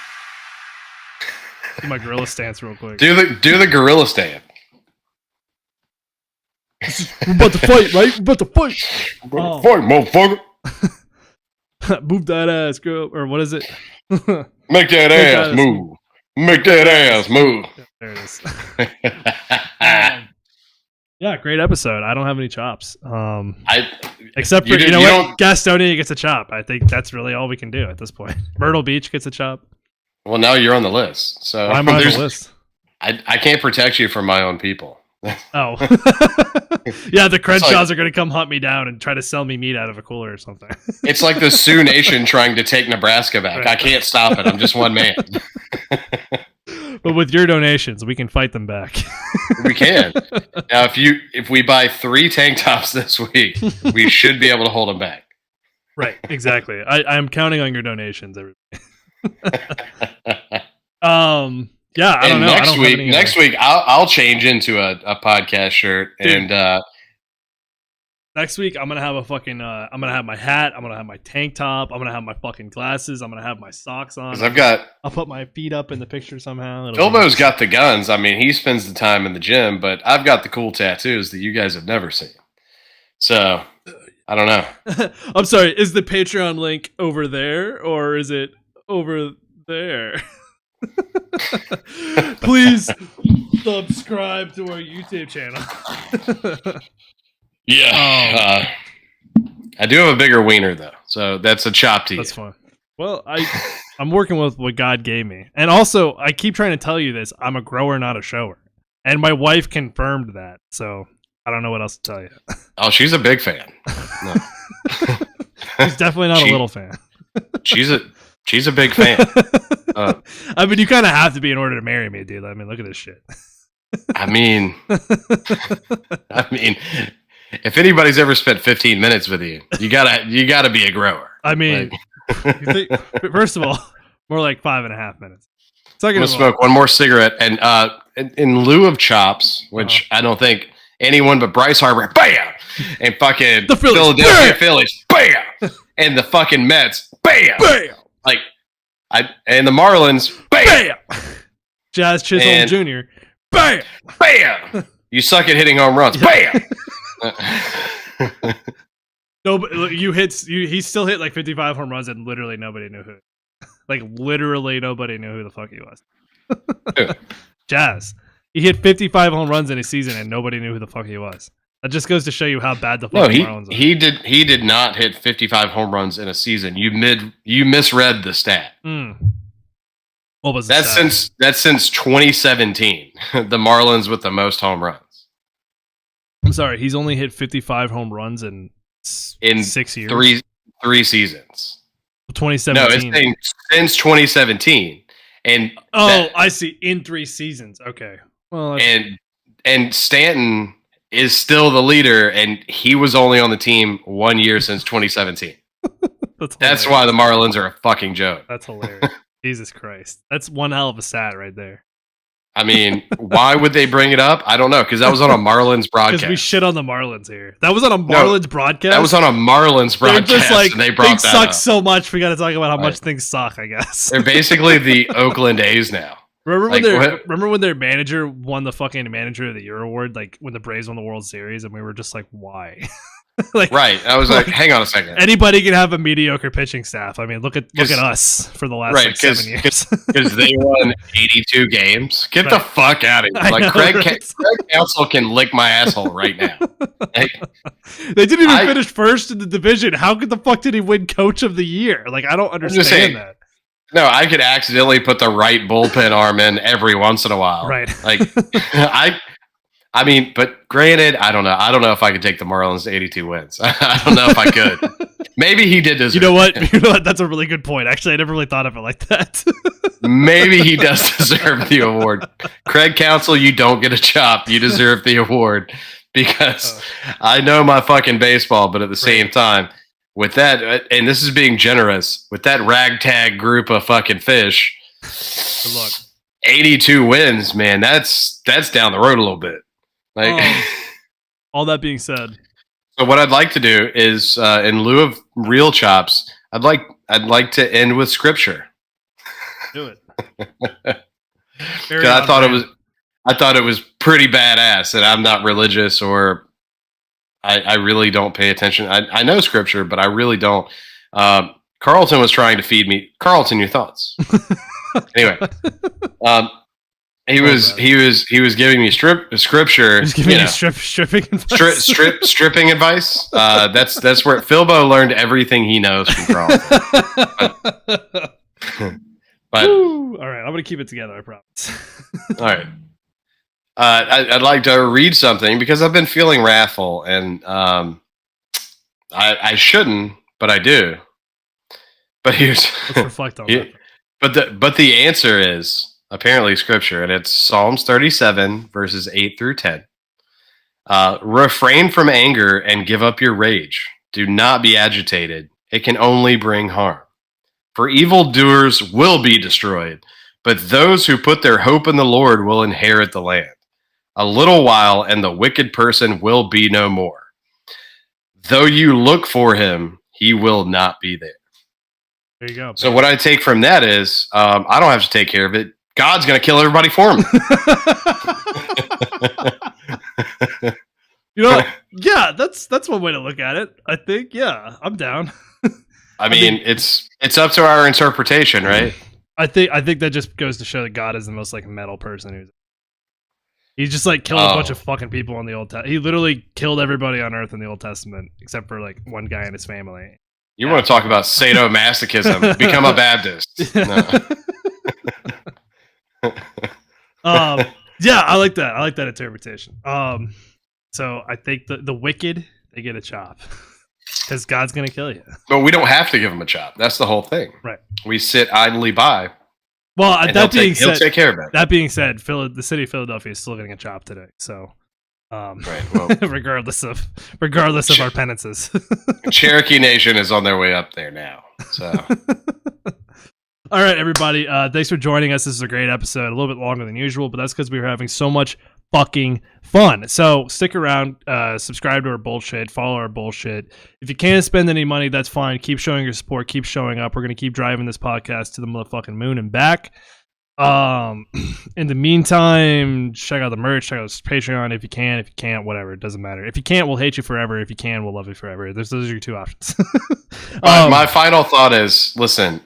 Do my gorilla stance real quick. Do the gorilla stand. We're about to fight, right? We're about to fight. Fight, motherfucker. Move that ass, girl. Or what is it? Make that ass move. Make that ass move. There it is. Yeah, great episode. I don't have any chops. Except for, you know what? Gastonia gets a chop. I think that's really all we can do at this point. Myrtle Beach gets a chop. Well, now you're on the list. So I'm on the list. I can't protect you from my own people. Oh. Yeah, the Crenshaws are going to come hunt me down and try to sell me meat out of a cooler or something. It's like the Sioux Nation trying to take Nebraska back. Right. I can't stop it. I'm just one man. But with your donations, we can fight them back. We can. Now, if we buy 3 tank tops this week, we should be able to hold them back. Right, exactly. I'm counting on your donations, everybody. Yeah, I don't know. Next week, I'll change into a podcast shirt. Dude, and next week I'm gonna have a fucking I'm gonna have my hat, I'm gonna have my tank top, I'm gonna have my fucking glasses, I'm gonna have my socks on. I'll put my feet up in the picture somehow. Bilbo's got the guns. I mean, he spends the time in the gym, but I've got the cool tattoos that you guys have never seen. So I don't know. I'm sorry, is the Patreon link over there or is it over there? Please subscribe to our YouTube channel. Yeah. I do have a bigger wiener though, so that's a chop to you. That's fine. Well, I'm working with what God gave me, and also I keep trying to tell you this: I'm a grower, not a shower, and my wife confirmed that. So I don't know what else to tell you. Oh, she's a big fan. No. She's definitely not a little fan. She's a big fan. I mean, you kind of have to be in order to marry me, dude. I mean, look at this shit. I mean, if anybody's ever spent 15 minutes with you, you gotta be a grower. I mean, first of all, more like 5.5 minutes. I'm gonna smoke one more cigarette, and in lieu of chops, which I don't think anyone but Bryce Harper, bam, and fucking the Philadelphia Phillies, bam, and the fucking Mets, bam, bam, and the Marlins, bam, Jazz Chisholm Jr., bam, bam. You suck at hitting home runs, bam. No, but he still hit like 55 home runs and literally nobody knew who. Like literally nobody knew who the fuck he was. Jazz. He hit 55 home runs in a season and nobody knew who the fuck he was. That just goes to show you how bad the fucking Marlins are. He did not hit 55 home runs in a season. You misread the stat. What was that? That's since 2017. The Marlins with the most home runs. I'm sorry, he's only hit 55 home runs in 6 years. Three seasons. 2017. No, it's saying since 2017. And I see. In 3 seasons. Okay. Well, and Stanton is still the leader, and he was only on the team 1 year since 2017. That's why the Marlins are a fucking joke. That's hilarious. Jesus Christ. That's one hell of a stat right there. I mean, why would they bring it up? I don't know, because that was on a Marlins broadcast. Because we shit on the Marlins here. That was on a Marlins broadcast? That was on a Marlins broadcast, just like, and they brought things that suck up. so much, we got to talk about how much things suck, I guess. They're basically the Oakland A's now. Remember when their manager won the fucking Manager of the Year award, like when the Braves won the World Series, and we were just like, why? Right. I was like, hang on a second. Anybody can have a mediocre pitching staff. I mean, look at us for the last 7 years. Because they won 82 games. Get the fuck out of here. Like Craig Counsell can lick my asshole right now. They didn't even finish first in the division. How could the fuck did he win Coach of the Year? Like, I don't understand that. No, I could accidentally put the right bullpen arm in every once in a while. Right. Like, I mean, but granted, I don't know. I don't know if I could take the Marlins to 82 wins. I don't know if I could. Maybe he did deserve it. You know what? That's a really good point. Actually, I never really thought of it like that. Maybe he does deserve the award. Craig Counsell, you don't get a chop. You deserve the award because I know my fucking baseball, but at the same time, with that, and this is being generous, with that ragtag group of fucking fish, good luck. 82 wins, man, that's down the road a little bit. Like, all that being said, so what I'd like to do is, in lieu of real chops, I'd like to end with scripture. Do it. I thought it was pretty badass, and I'm not religious or I really don't pay attention. I know scripture, but I really don't. Carlton was trying to feed me. Carlton, your thoughts? Anyway, he was giving me scripture. He's giving you stripping advice. Stripping advice. That's where Philbo learned everything he knows from Carlton. But all right, I'm gonna keep it together. I promise. All right. I'd like to read something because I've been feeling wrathful, and I shouldn't, but I do. But here's let's reflect on that. But the answer is apparently scripture, and it's Psalms 37 verses 8 through 10. Refrain from anger and give up your rage. Do not be agitated. It can only bring harm. For evildoers will be destroyed, but those who put their hope in the Lord will inherit the land. A little while, and the wicked person will be no more. Though you look for him, he will not be there. There you go. So what I take from that is, I don't have to take care of it. God's going to kill everybody for me. You know, yeah, that's one way to look at it. I think, yeah, I'm down. I mean, it's up to our interpretation, right? I think that just goes to show that God is the most like metal person he's just like killed a bunch of fucking people in the Old Testament. He literally killed everybody on Earth in the Old Testament except for like one guy and his family. You want to talk about sadomasochism? Become a Baptist. No. Yeah, I like that. I like that interpretation. So I think the wicked, they get a chop because God's gonna kill you. But we don't have to give him a chop. That's the whole thing. Right. We sit idly by. Well, that being he'll take care of it. That being said, the city of Philadelphia is still getting a chop today. So, right. Well, regardless of our penances, Cherokee Nation is on their way up there now. So. All right, everybody. Thanks for joining us. This is a great episode. A little bit longer than usual, but that's because we were having so much fucking fun. So stick around, subscribe to our bullshit, follow our bullshit. If you can't spend any money, that's fine. Keep showing your support. Keep showing up. We're going to keep driving this podcast to the motherfucking moon and back. In the meantime, check out the merch, check out Patreon if you can. If you can't, whatever. It doesn't matter. If you can't, we'll hate you forever. If you can, we'll love you forever. Those are your two options. My final thought is, listen,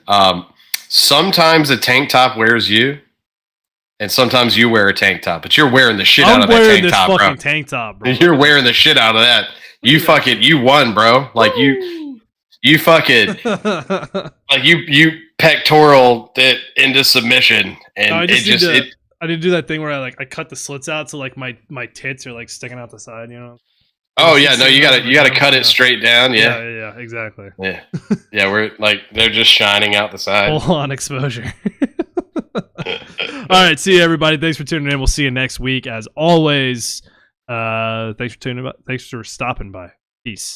sometimes a tank top wears you, and sometimes you wear a tank top, but you're wearing the shit out of that tank top, bro. Fucking tank top, bro. You're wearing the shit out of that. You won, bro. Like you fucking like you pectoral it into submission, and no, I didn't do that thing where I cut the slits out so like my tits are like sticking out the side, you know. Oh yeah, no, you gotta cut it straight down. Yeah, exactly. Yeah, we're like they're just shining out the side. Full on exposure. All right, see you everybody. Thanks for tuning in. We'll see you next week as always. Thanks for tuning in. Thanks for stopping by. Peace.